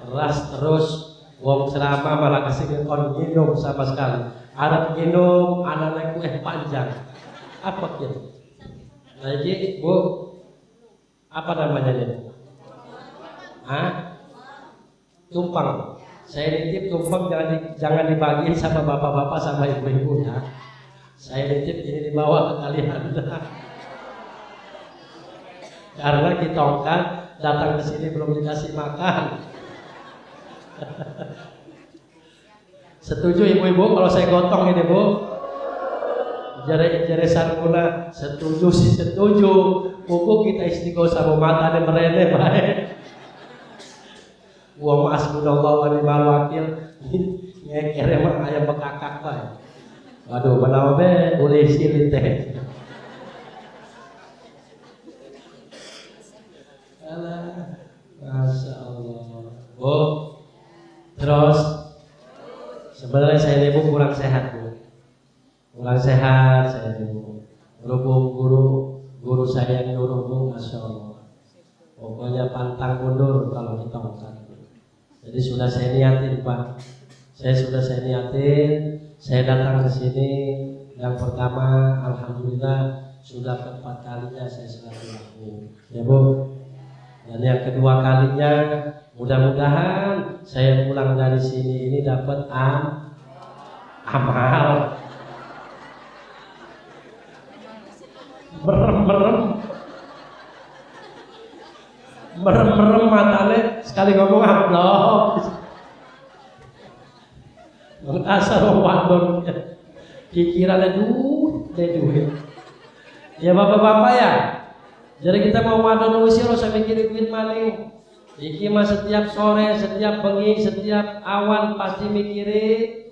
Ras terus, wong ceramah malah kasih ngekon minum sama sekali. Arab minum, anak kue panjang. Apa gitu? Nah ini Bu, apa namanya ini? Tumpeng. Saya nitip tumpeng jangan dibagiin sama bapak-bapak sama ibu-ibu ya. Saya nitip ini dibawa ke kalian. Karena kita kan datang ke sini belum dikasih makan. Setuju ibu-ibu kalau saya gotong ini Bu? Jare sarkuna setuju sih setuju. Buku kita istiqosah mau mata dan merene baik. Wa ma'asbunallahu wa ni'mal wakil. Ngeker emang ayam bekakak baik. Waduh menawa be boleh silit teh. Masya Allah. Terus sebenarnya saya ini Bu kurang sehat Bu. Kurang sehat saya ini Bu. Berhubung guru saya yang nyuruh Bu, Masya Allah. Pokoknya pantang mundur kalau kita makan. Jadi sudah saya niatin Pak. Saya niatin. Saya datang ke sini. Yang pertama, alhamdulillah sudah keempat kalinya saya silaturahmi. Ya Bu. Dan yang kedua kalinya, mudah-mudahan saya pulang dari sini ini dapat amal. Merem matanya sekali ngomong Allah. Asal wadon pikirannya duit. Ya bapak-bapak ya. Jadi kita mau wadon usir usah mikirin duit maning. Iki mah setiap sore, setiap bengi, setiap awan pasti mikirin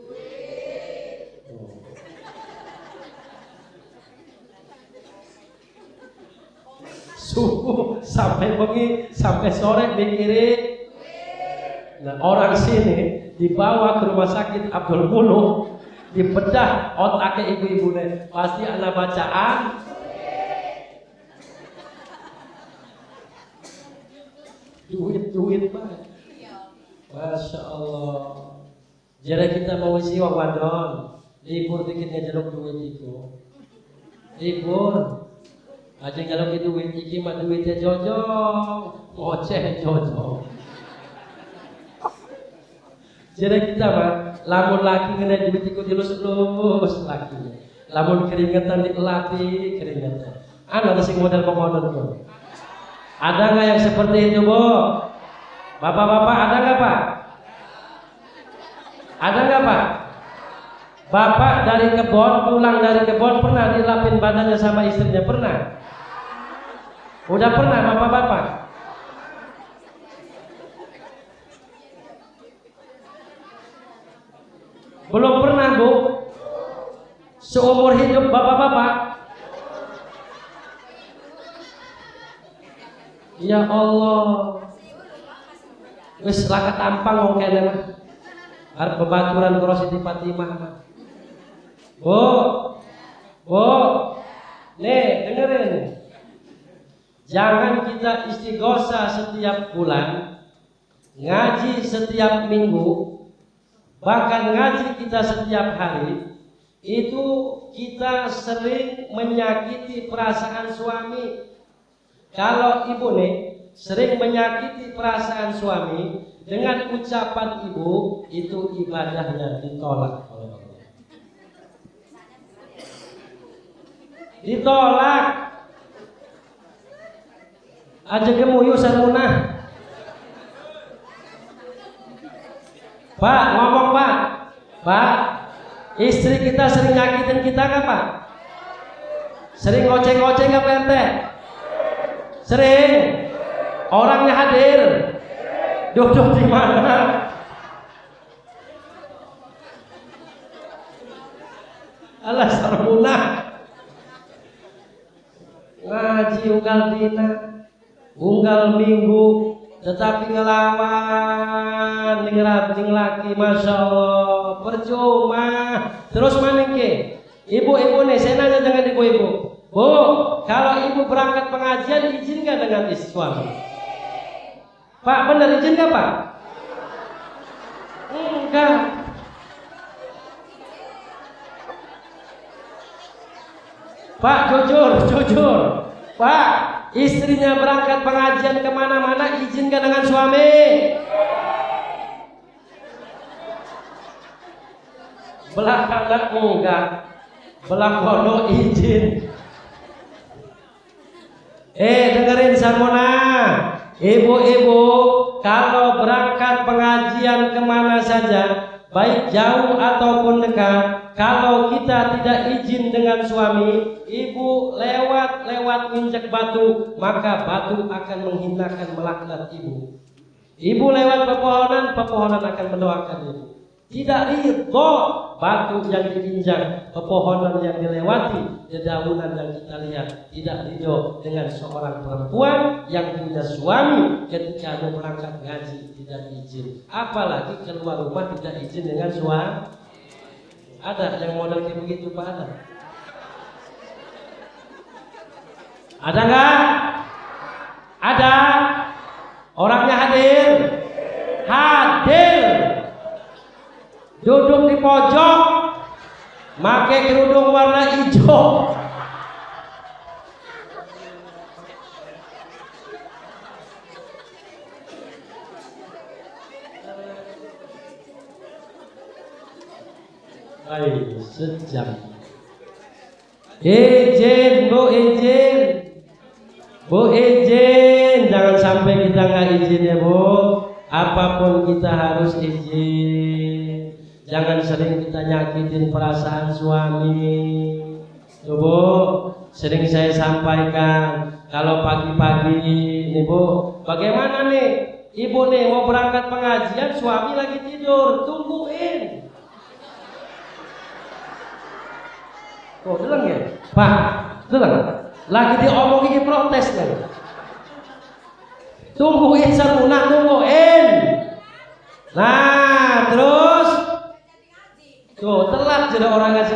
subuh sampai bengi sampai sore mikirin. Nah orang sini dibawa ke rumah sakit Abdul Muluk, dibedah otaknya ibu-ibunya, pasti anak bacaan duit banget. Masya Allah. Jadi kita mau isi wong wadon, libur dikit ngejeruk duit itu. Libur aja kalau itu duit iki mah duitnya jojong, ngoceh jojong. Jadi kita mah lamun laki ngene duit iku dilus-lus lakinya. Lamun keringetan dielati keringetan. Ada sing model pemodal tuh. Ada nggak yang seperti itu Bu? Bapak-bapak ada nggak Pak? Ada nggak Pak? Bapak dari kebon pulang dari kebon pernah dilapin badannya sama istrinya pernah? Udah pernah bapak-bapak? Belum pernah Bu? Seumur hidup bapak-bapak? Ya Allah, wis laka tampang wong kene mah. Arep bebaturan karo Siti Fatimah mah. Bu, nih dengerin. Jangan kita istighosah setiap bulan, ngaji setiap minggu, bahkan ngaji kita setiap hari. Itu kita sering menyakiti perasaan suami. Kalau ibu nih sering menyakiti perasaan suami dengan ucapan ibu, itu ibadahnya ditolak oleh Allah. Ditolak. Aja gemuyu sarmunah. Pak, ngomong Pak. Pak, istri kita sering nyakitin kita kan Pak? Sering ngoceh-ngoceh nggak Pak RT? Sering. Orangnya hadir. Duduk di mana? Alah sarmunah. Ngaji unggal dina, unggal minggu, tetapi ngelawan ning laki, masya Allah percuma. Terus mana ke? Ibu-ibu nih, saya nanya dengan ibu-ibu. Bu, kalau ibu berangkat pengajian izin nggak dengan suami? Pak, benar izin nggak Pak? Enggak. Pak, jujur. Pak, istrinya berangkat pengajian kemana-mana izin nggak dengan suami? Belah kanan enggak, belah kono izin. Dengerin Sarmona, ibu-ibu kalau berangkat pengajian kemana saja, baik jauh ataupun dekat, kalau kita tidak izin dengan suami, ibu lewat injak batu, maka batu akan menghinakan melaknat ibu. Ibu lewat pepohonan akan mendoakan ibu. Tidak ridho batu yang diinjak, pepohonan yang dilewati, dedaunan yang kita lihat. Tidak ridho dengan seorang perempuan yang punya suami ketika mau berangkat ngaji tidak izin, apalagi keluar rumah tidak izin dengan suami. Ada yang model kayak begitu Pak? Ada nggak? Ada. Orangnya hadir. Duduk di pojok, pakai kerudung warna hijau. Baik, sejam. Izin, Bu izin, jangan sampai kita nggak izin ya Bu. Apapun kita harus izin. Jangan sering kita nyakitin perasaan suami. Tuh Bu, sering saya sampaikan kalau pagi-pagi nih Bu, bagaimana nih ibu nih mau berangkat pengajian, suami lagi tidur, tungguin. Oh, bilang ya, Pak, bilang lagi diomongin protes nih. Tungguin Sarmuna, tungguin. Nah, terus tuh telat jadi orang ngaji.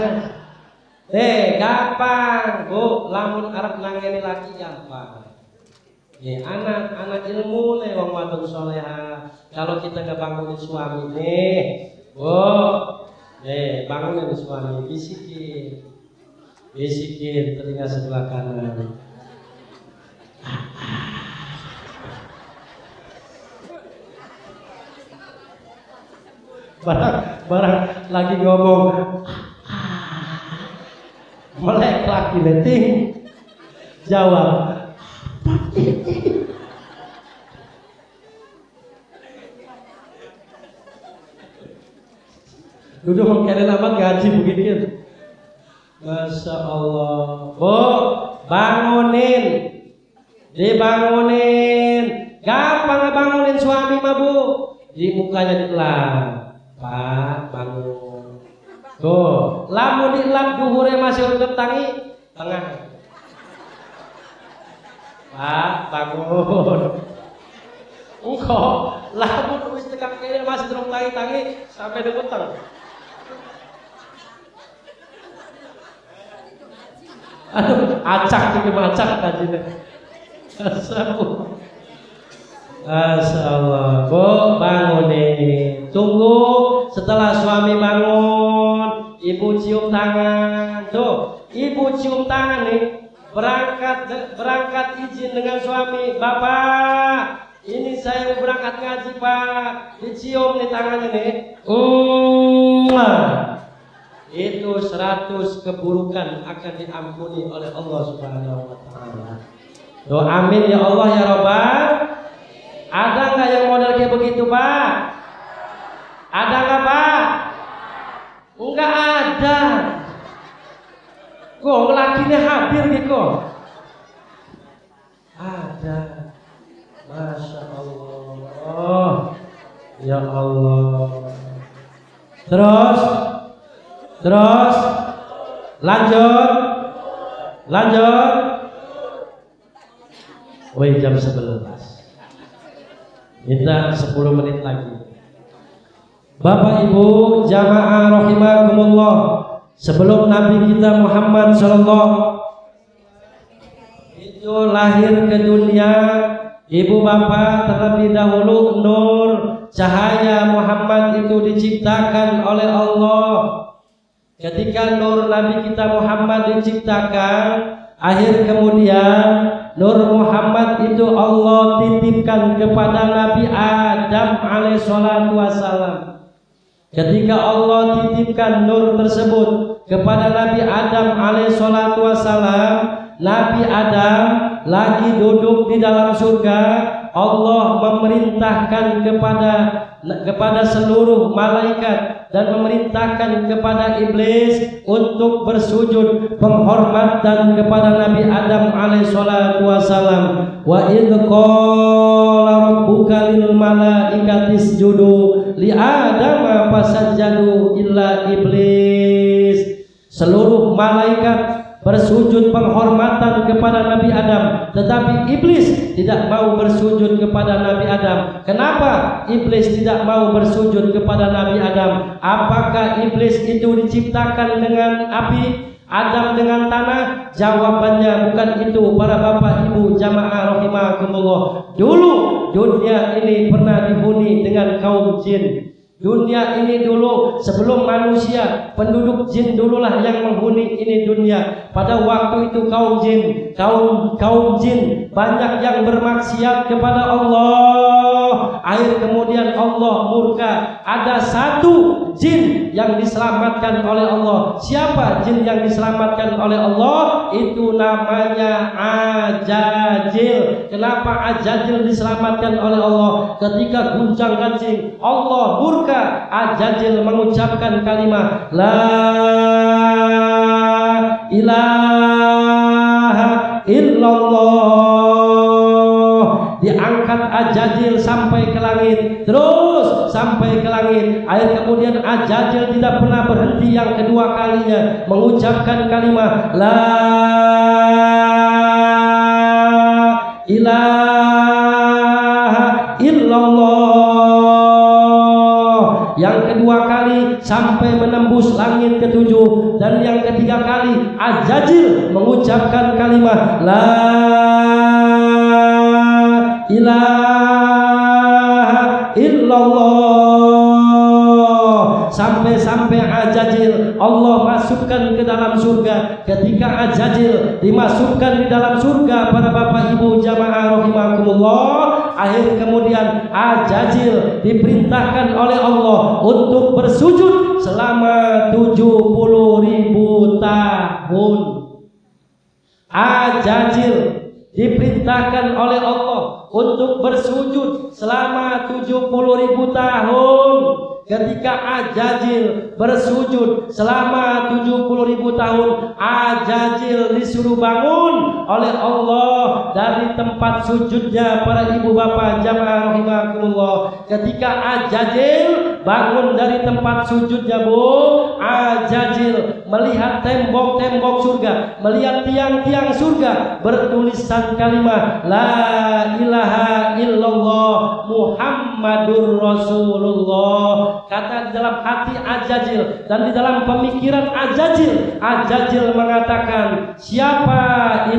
Gampang, Bu, lamun arep nangeni laki gampang. Anak ilmu nih wong wadon soleha. Kalau kita nggak bangunin suami nih, Bu, bangunin suami, bisikin telinga sebelah kanan. Barang lagi ngomong melek lagi leting jawab duduk mengkira nama gaji begitu. Masya Allah. Bu, bangunin, dibangunin. Gampang bangunin suami mah Bu, di mukanya dilap. Pak, bangun. Tuh, lamun dilap duhure masih untuk tangi tengah. Pak, bangun. Engkau, lamun wis tekan kene masih terus tangi sampai di utang. Aduh, acak itu macak tadi. Masya Allah. Bu, bangunin. Tunggu setelah suami bangun, ibu cium tangan. Tuh, ibu cium tangan nih. Berangkat izin dengan suami. Bapak, ini saya mau berangkat ngaji Pak. Dicium nih tangannya nih. Itu 100 keburukan akan diampuni oleh Allah Subhanahu wa Ta'ala. Doa amin ya Allah ya Rabbal. Ada nggak yang model kayak begitu Pak? Ada nggak Pak? Enggak ada. Kok lakinya hadir gitu? Ada. Masya Allah. Ya Allah. Terus lanjut. Woi, jam 11. Kita 10 menit lagi. Bapak Ibu jamaah rahimakumullah, sebelum Nabi kita Muhammad sallallahu itu lahir ke dunia, ibu bapak terlebih dahulu nur cahaya Muhammad itu diciptakan oleh Allah. Ketika nur Nabi kita Muhammad diciptakan, akhir kemudian nur Muhammad itu Allah titipkan kepada Nabi Adam alaihissalatu wassalam. Ketika Allah titipkan nur tersebut kepada Nabi Adam alaihissalatu wassalam, Nabi Adam lagi duduk di dalam surga. Allah memerintahkan kepada seluruh malaikat dan memerintahkan kepada iblis untuk bersujud penghormatan kepada Nabi Adam alaihissalatu wassalam. Wa idh qala rabbuka lil malaikati isjudu li adama fasajjadu illa iblis. Seluruh malaikat bersujud penghormatan kepada Nabi Adam, tetapi iblis tidak mau bersujud kepada Nabi Adam. Kenapa iblis tidak mau bersujud kepada Nabi Adam? Apakah iblis itu diciptakan dengan api, Adam dengan tanah? Jawabannya bukan itu, para bapak ibu jamaah rahimakumullah. Dulu dunia ini pernah dihuni dengan kaum jin. Dunia ini dulu sebelum manusia, penduduk jin dululah yang menghuni ini dunia. Pada waktu itu kaum jin banyak yang bermaksiat kepada Allah. Akhir kemudian Allah murka. Ada satu jin yang diselamatkan oleh Allah. Siapa jin yang diselamatkan oleh Allah? Itu namanya Ajajil. Kenapa Ajajil diselamatkan oleh Allah? Ketika gunjang-ganjing Allah murka, Ajajil mengucapkan kalimat la ilaha illallah. Diangkat Ajajil sampai ke langit, terus sampai ke langit. Akhir kemudian Ajajil tidak pernah berhenti yang kedua kalinya mengucapkan kalimat la ilaha illallah. Yang kedua kali sampai menembus langit ketujuh, dan yang ketiga kali Ajajil mengucapkan kalimat la ilaha illallah. Sampai Ajajil Allah masukkan ke dalam surga. Ketika Ajajil dimasukkan di dalam surga, para bapak ibu jamaah rahimakumullah, akhir kemudian Ajajil diperintahkan oleh Allah untuk bersujud selama 70.000 tahun. Ajajil diperintahkan oleh Allah untuk bersujud selama 70.000 tahun. Ketika Ajajil bersujud selama 70.000 tahun, Ajajil disuruh bangun oleh Allah dari tempat sujudnya, para ibu bapak jamaah rahimakumullah. Ketika Ajajil bangun dari tempat sujudnya, Ajajil melihat tembok-tembok surga, melihat tiang-tiang surga bertulisan kalimat la ilaha illallah Muhammadur Rasulullah. Kata di dalam hati Ajajil dan di dalam pemikiran Ajajil, Ajajil mengatakan, siapa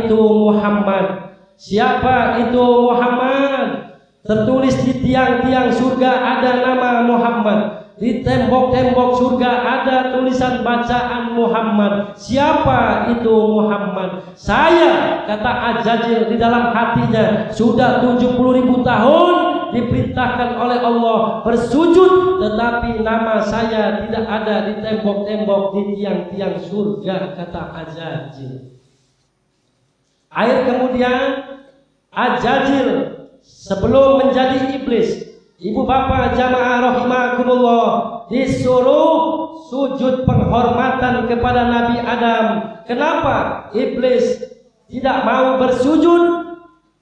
itu Muhammad? Siapa itu Muhammad? Tertulis di tiang-tiang surga ada nama Muhammad. Di tembok-tembok surga ada tulisan bacaan Muhammad. Siapa itu Muhammad? Saya, kata Ajajil di dalam hatinya, sudah 70.000 tahun diperintahkan oleh Allah bersujud, tetapi nama saya tidak ada di tembok-tembok di tiang-tiang surga, kata Ajajil. Akhir kemudian Ajajil sebelum menjadi iblis, ibu bapak jamaah rahimakumullah, disuruh sujud penghormatan kepada Nabi Adam. Kenapa iblis tidak mau bersujud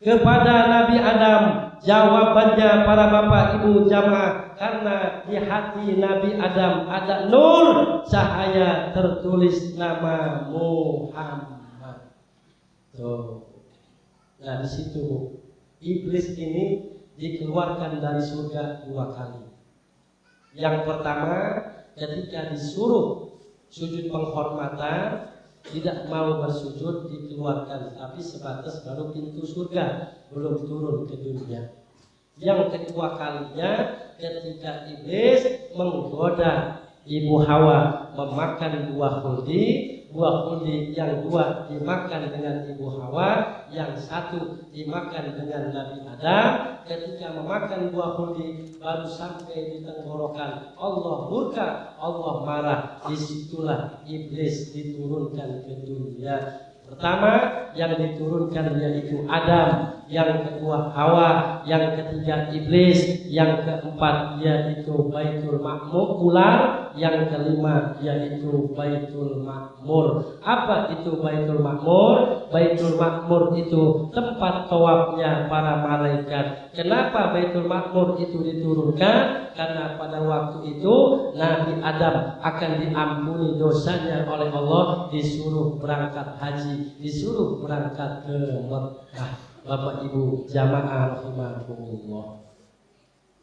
kepada Nabi Adam? Jawabannya, para bapak ibu jamaah, karena di hati Nabi Adam ada nur cahaya tertulis nama Muhammad. Tuh. Nah, di situ iblis ini dikeluarkan dari surga 2 kali. Yang pertama, ketika disuruh sujud penghormatan, tidak mau bersujud dikeluarkan, tapi sebatas baru pintu surga, belum turun ke dunia. Yang kedua kalinya, ketika iblis menggoda Ibu Hawa memakan buah khuldi yang dua dimakan dengan Ibu Hawa, yang satu dimakan dengan Nabi Adam. Ketika memakan buah khuldi baru sampai di tenggorokan, Allah murka, Allah marah. Disitulah iblis diturunkan ke dunia. Pertama yang diturunkan yaitu Adam, yang kedua Hawa, yang ketiga iblis, yang keempat yaitu Baitul Ma'mur ular, yang kelima yaitu Baitul Ma'mur. Apa itu Baitul Ma'mur? Baitul Ma'mur itu tempat tawafnya para malaikat. Kenapa Baitul Ma'mur itu diturunkan? Karena pada waktu itu Nabi Adam akan diampuni dosanya oleh Allah, disuruh berangkat haji, disuruh berangkat ke Mekah. Bapak Ibu jamaah rahimakumullah.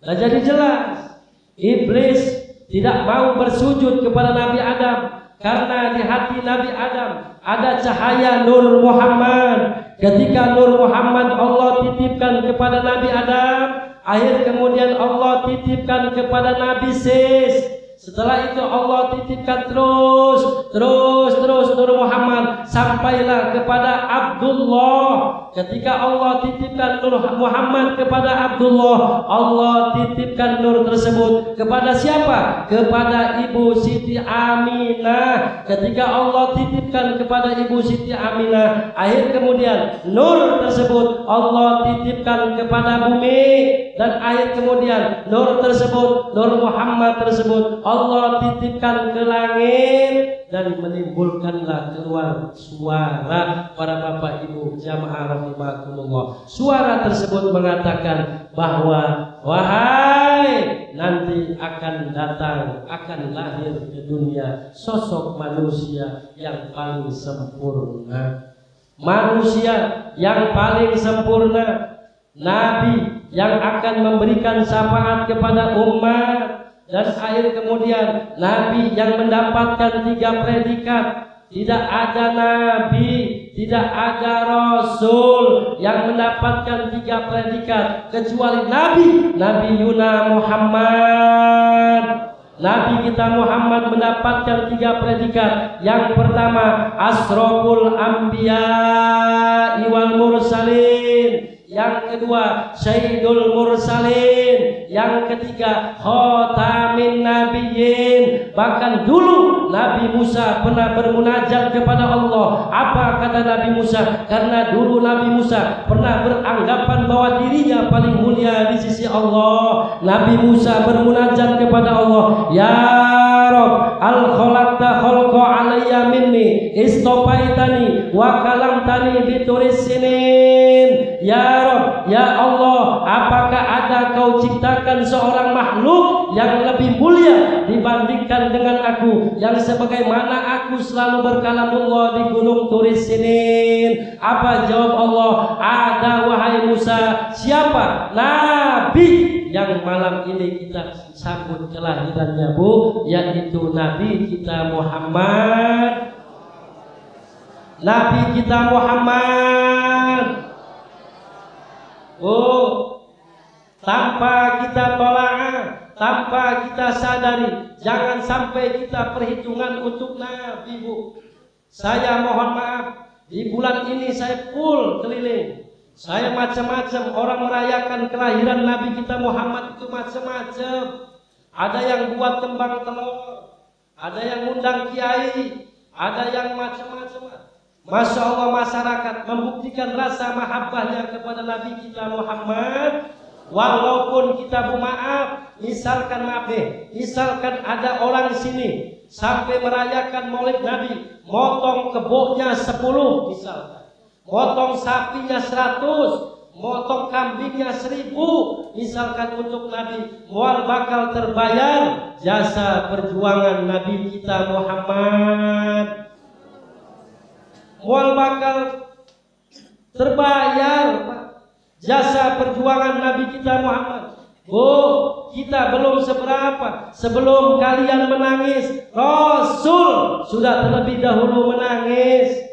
Nah, jadi jelas iblis tidak mau bersujud kepada Nabi Adam karena di hati Nabi Adam ada cahaya Nur Muhammad. Ketika Nur Muhammad Allah titipkan kepada Nabi Adam, akhir kemudian Allah titipkan kepada Nabi Sis. Setelah itu Allah titipkan terus Nur Muhammad sampailah kepada Abdullah. Ketika Allah titipkan Nur Muhammad kepada Abdullah, Allah titipkan Nur tersebut kepada siapa? Kepada Ibu Siti Aminah. Ketika Allah titipkan kepada Ibu Siti Aminah, akhir kemudian Nur tersebut Allah titipkan kepada bumi, dan akhir kemudian Nur tersebut, Nur Muhammad tersebut Allah titipkan ke langit, dan menimbulkanlah keluar suara para bapak ibu jamaah rahimakumullah. Suara tersebut mengatakan bahwa wahai, nanti akan datang, akan lahir ke dunia sosok manusia yang paling sempurna, manusia yang paling sempurna, nabi yang akan memberikan syafaat kepada umat. Dan akhir kemudian Nabi yang mendapatkan 3 predikat. Tidak ada Nabi, tidak ada Rasul yang mendapatkan 3 predikat kecuali Nabi Yuna Muhammad. Nabi kita Muhammad mendapatkan 3 predikat. Yang pertama, Asroful Anbiya wal Mursalin. Yang kedua, Sayyidul Mursalin. Yang ketiga, Khatamin Nabiyyin. Bahkan dulu Nabi Musa pernah bermunajat kepada Allah. Apa kata Nabi Musa? Karena dulu Nabi Musa pernah beranggapan bahwa dirinya paling mulia di sisi Allah. Nabi Musa bermunajat kepada Allah, Ya Rabb, al-khalaqta khalqa alayya minni istofaitani wa kalamtani bituris sinin. Ya Rabb, ya Allah, apakah ada kau ciptakan seorang makhluk yang lebih mulia dibandingkan dengan aku, yang sebagaimana aku selalu berkalamullah di gunung Turis Sinin? Apa jawab Allah? Ada wahai Musa. Siapa? Nabi yang malam ini kita sambut kelahirannya, Bu, yaitu Nabi kita Muhammad. Nabi kita Muhammad. Oh, tanpa kita tolak, tanpa kita sadari, jangan sampai kita perhitungan untuk Nabi, Bu. Saya mohon maaf, di bulan ini saya full keliling. Saya macam-macam, orang merayakan kelahiran Nabi kita Muhammad itu macam-macam. Ada yang buat kembang telur, ada yang undang kiai, ada yang macam-macam. Masya Allah, masyarakat membuktikan rasa mahabbahnya kepada Nabi kita Muhammad. Walaupun kita maaf, misalkan ada orang di sini sampai merayakan Maulid Nabi, motong keboknya 10 misalkan, motong sapinya 100, motong kambingnya 1000 misalkan untuk Nabi, mual bakal terbayar jasa perjuangan Nabi kita Muhammad. Mual bakal terbayar jasa perjuangan Nabi kita Muhammad. Bu, kita belum seberapa. Sebelum kalian menangis, Rasul sudah terlebih dahulu menangis.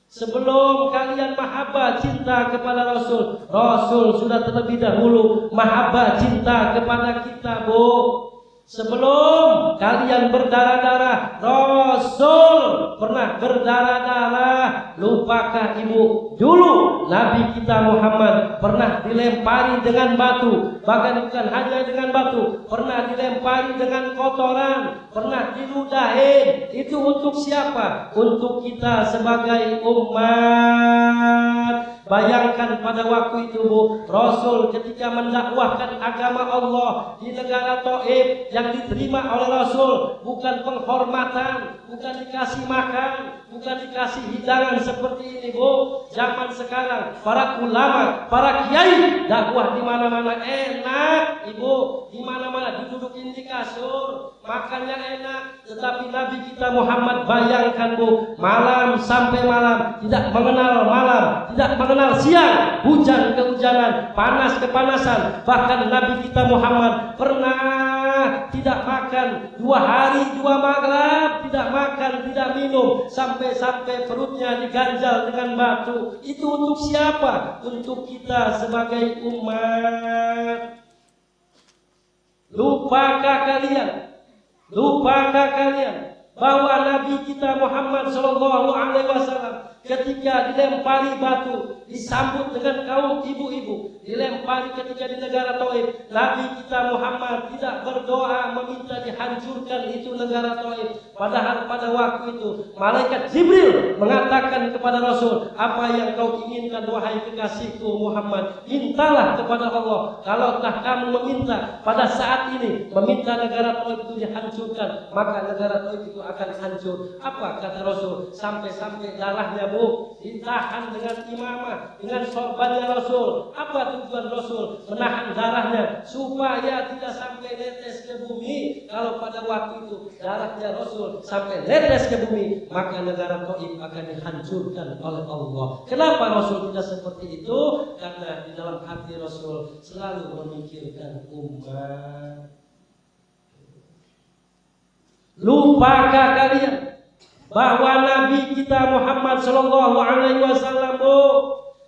Sebelum kalian mahabbah cinta kepada Rasul, Rasul sudah terlebih dahulu mahabbah cinta kepada kita, Bu. Sebelum kalian berdarah-darah, Rasul pernah berdarah-darah. Lupakah ibu? Dulu Nabi kita Muhammad pernah dilempari dengan batu. Bahkan bukan hanya dengan batu, pernah dilempari dengan kotoran, pernah diludahin. Itu untuk siapa? Untuk kita sebagai umat. Bayangkan pada waktu itu, Bu, Rasul ketika mendakwahkan agama Allah di negara Taif, yang diterima oleh Rasul bukan penghormatan, bukan dikasih makan, bukan dikasih hidangan seperti ini, Bu. Zaman sekarang para ulama, para kiai dakwah di mana-mana enak, Ibu, di mana-mana didudukin di kasur, makannya enak. Tetapi Nabi kita Muhammad, bayangkan, Bu, malam sampai malam, tidak mengenal malam, tidak mengenal siang, hujan kehujanan, panas kepanasan. Bahkan Nabi kita Muhammad pernah tidak makan 2 hari 2 malam, tidak makan, tidak minum, sampai perutnya diganjal dengan batu. Itu untuk siapa? Untuk kita sebagai umat. Lupakah kalian bahwa Nabi kita Muhammad sallallahu alaihi wasallam ketika dilempari batu, disambut dengan kaum ibu-ibu, dilempari ketika di negara Taif, Nabi kita Muhammad tidak berdoa meminta dihancurkan itu negara Taif. Padahal pada waktu itu malaikat Jibril mengatakan kepada Rasul, apa yang kau inginkan wahai kekasihku Muhammad, mintalah kepada Allah. Kalaulah kamu meminta pada saat ini, meminta negara Taif itu dihancurkan, maka negara Taif itu akan hancur. Apa kata Rasul? Sampai-sampai darahnya, Bu, ditahan dengan imamah, dengan sorbannya Rasul. Apa tujuan Rasul menahan darahnya? Supaya tidak sampai netes ke bumi. Kalau pada waktu itu darahnya Rasul sampai netes ke bumi, maka negara Taif akan dihancurkan oleh Allah. Kenapa Rasul tidak seperti itu? Karena di dalam hati Rasul selalu memikirkan umat. Lupakah kalian bahwa Nabi kita Muhammad sallallahu alaihi wasallam, Bu,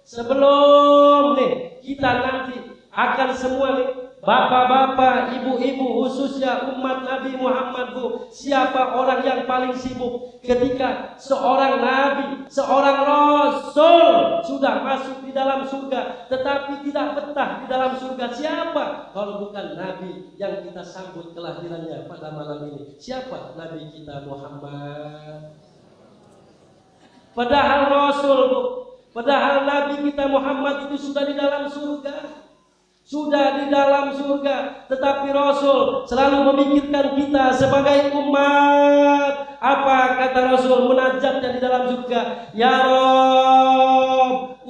sebelum kita nanti akan semua bapak-bapak, ibu-ibu, khususnya umat Nabi Muhammad, Bu, siapa orang yang paling sibuk ketika seorang nabi, seorang rasul sudah masuk di dalam surga tetapi tidak betah di dalam surga? Siapa kalau bukan nabi yang kita sambut kelahirannya pada malam ini? Siapa? Nabi kita Muhammad. Padahal rasul, Bu, padahal nabi kita Muhammad itu sudah di dalam surga. Sudah di dalam surga, tetapi Rasul selalu memikirkan kita sebagai umat. Apa kata Rasul munajatnya di dalam surga? Ya Rabb,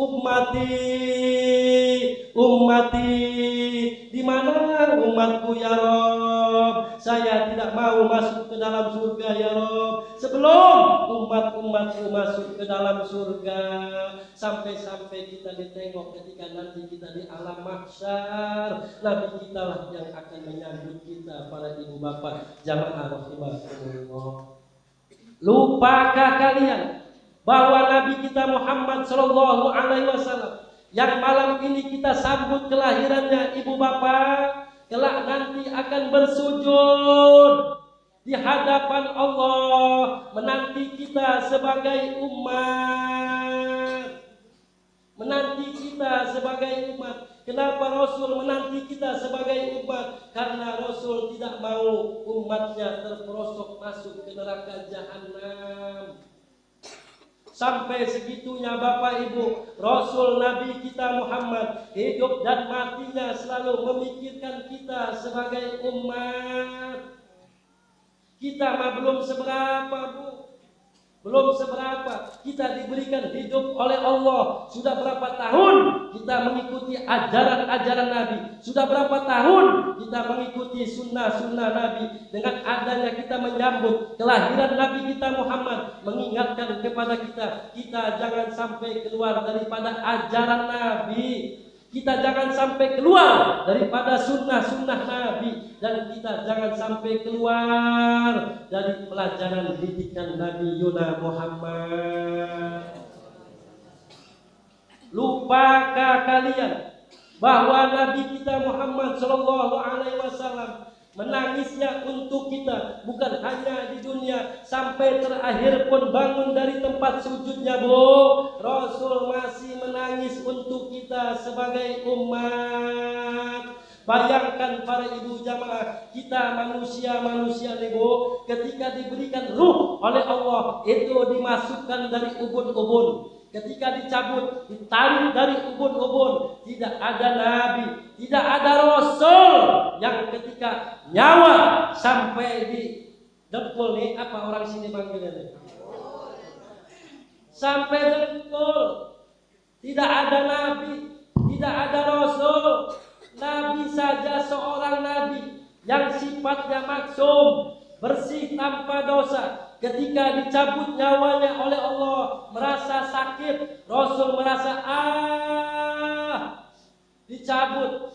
ummati, di mana umatku ya Rabb? Saya tidak mau masuk ke dalam surga ya Rabb sebelum umat-umatku masuk ke dalam surga. Sampai-sampai kita ditengok ketika nanti kita di alam mahsyar, Nabi kita lah yang akan menyambut kita, para ibu bapak jamaah rahimakumullah. Lupakah kalian bahwa Nabi kita Muhammad sallallahu alaihi wasallam yang malam ini kita sambut kelahirannya, ibu bapak, kelak nanti akan bersujud di hadapan Allah, menanti kita sebagai umat. Menanti kita sebagai umat. Kenapa Rasul menanti kita sebagai umat? Karena Rasul tidak mau umatnya terperosok masuk ke neraka jahanam. Sampai segitunya Bapak Ibu, Rasul Nabi kita Muhammad hidup dan matinya selalu memikirkan kita sebagai umat. Kita mah belum seberapa, Bu. Belum seberapa. Kita diberikan hidup oleh Allah. Sudah berapa tahun kita mengikuti ajaran-ajaran Nabi? Sudah berapa tahun kita mengikuti sunnah-sunnah Nabi? Dengan adanya kita menyambut kelahiran Nabi kita Muhammad, mengingatkan kepada kita, kita jangan sampai keluar daripada ajaran Nabi. Kita jangan sampai keluar daripada sunnah-sunnah Nabi, dan kita jangan sampai keluar dari pelajaran didikan Nabi Yuna Muhammad. Lupakah kalian bahwa Nabi kita Muhammad Sallallahu Alaihi Wasallam menangisnya untuk kita, bukan hanya di dunia, sampai terakhir pun bangun dari tempat sujudnya, Bu. Rasul masih menangis untuk kita sebagai umat. Bayangkan para ibu jamaah, kita manusia-manusia nih, Bu, ketika diberikan ruh oleh Allah, itu dimasukkan dari ubun-ubun. Ketika dicabut, ditarik dari ubun-ubun, tidak ada nabi, tidak ada rasul yang ketika nyawa sampai di dengkul nih, apa orang sini panggilnya nih? Sampai dengkul, tidak ada nabi, tidak ada rasul. Nabi saja seorang nabi yang sifatnya maksum, bersih tanpa dosa. Ketika dicabut nyawanya oleh Allah, merasa sakit, Rasul merasa dicabut,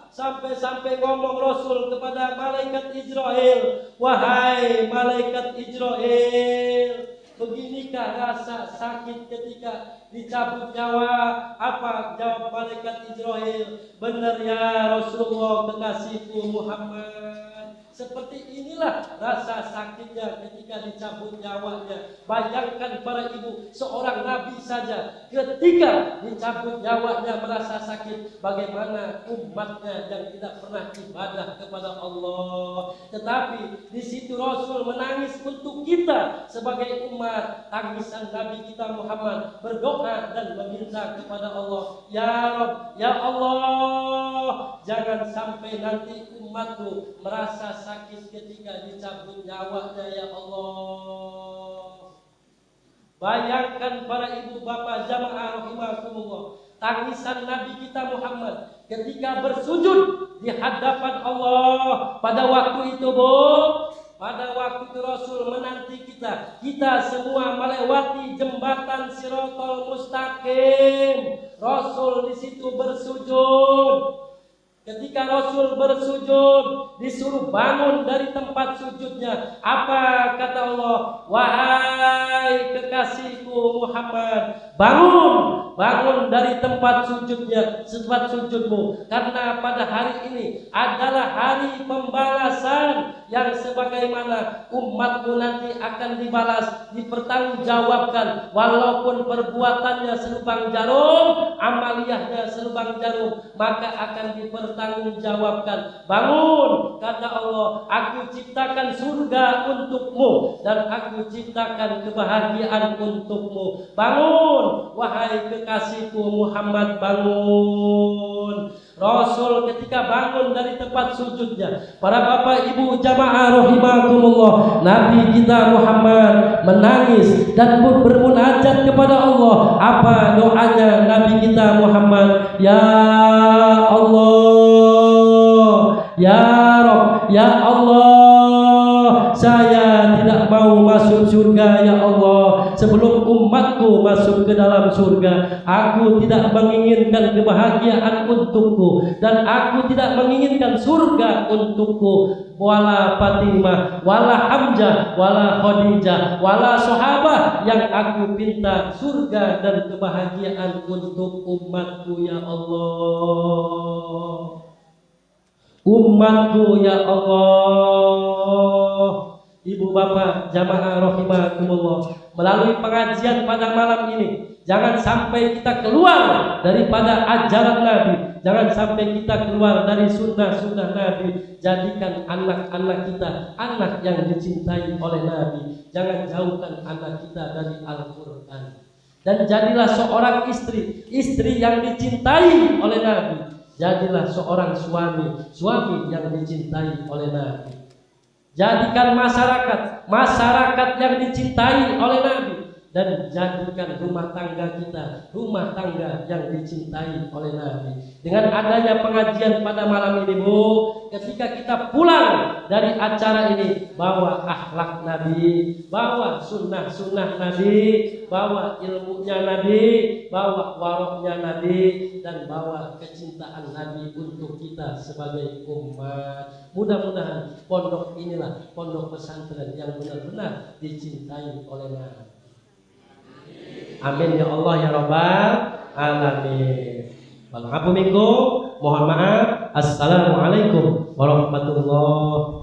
sampai-sampai ngomong Rasul kepada malaikat Israel, wahai malaikat Israel, beginikah rasa sakit ketika dicabut nyawa? Apa jawab malaikat Israel? Benar ya Rasulullah, kekasihku Muhammad, seperti inilah rasa sakitnya ketika dicabut nyawanya. Bayangkan para ibu, seorang nabi saja ketika dicabut nyawanya merasa sakit, bagaimana umatnya yang tidak pernah ibadah kepada Allah. Tetapi di situ Rasul menangis untuk kita sebagai umat. Tangisan Nabi kita Muhammad berdoa dan meminta kepada Allah, ya Rabb, ya Allah, jangan sampai nanti umatku merasa sakit ketika dicabut nyawanya, ya Allah. Bayangkan para ibu bapak jamaah rahimakumullah, tangisan Nabi kita Muhammad ketika bersujud di hadapan Allah. Pada waktu itu, Bu, pada waktu itu Rasul menanti kita semua melewati jembatan Shiratal Mustaqim. Rasul di situ bersujud. Ketika Rasul bersujud, disuruh bangun dari tempat sujudnya. Apa kata Allah? Wahai kekasihku Muhammad, bangun dari tempat sujudnya, tempat sujudmu. Karena pada hari ini adalah hari pembalasan yang sebagaimana umatmu nanti akan dibalas, dipertanggungjawabkan. Walaupun perbuatannya selubang jarum, amaliyahnya selubang jarum, maka akan dipertanggungjawabkan. Bangun, kata Allah, aku ciptakan surga untukmu dan aku ciptakan kebahagiaan untukmu. Bangun, wahai kekasihku Muhammad, bangun. Rasul ketika bangun dari tempat sujudnya, para bapak ibu jamaah rahimakumullah, Nabi kita Muhammad menangis dan bermunajat kepada Allah. Apa doanya Nabi kita Muhammad? Ya Allah, ya Rabb, ya Allah, saya tidak mau masuk surga, ya Allah, sebelum umatku masuk ke dalam surga. Aku tidak menginginkan kebahagiaan untukku, dan aku tidak menginginkan surga untukku. Wala Fatimah, wala Hamzah, wala Khadijah, wala sahabat. Yang aku minta surga dan kebahagiaan untuk umatku, ya Allah. Umatku, ya Allah. Ibu bapak jamaah rahimakumullah, melalui pengajian pada malam ini, jangan sampai kita keluar daripada ajaran Nabi, jangan sampai kita keluar dari sunnah-sunnah Nabi. Jadikan anak-anak kita anak yang dicintai oleh Nabi. Jangan jauhkan anak kita dari Al-Quran. Dan jadilah seorang istri yang dicintai oleh Nabi. Jadilah seorang suami yang dicintai oleh Nabi. Jadikan masyarakat yang dicintai oleh Nabi. dan jadikan rumah tangga kita rumah tangga yang dicintai oleh Nabi. Dengan adanya pengajian pada malam ini, Bu, ketika kita pulang dari acara ini, bawa akhlak Nabi, bawa sunnah-sunnah Nabi, bawa ilmunya Nabi, bawa waroknya Nabi, dan bawa kecintaan Nabi untuk kita sebagai umat. Mudah-mudahan pondok inilah pondok pesantren yang benar-benar dicintai oleh Nabi. Amin ya Allah ya Rabbal alamin. Wal afu minkum, mohon maaf. Assalamualaikum warahmatullahi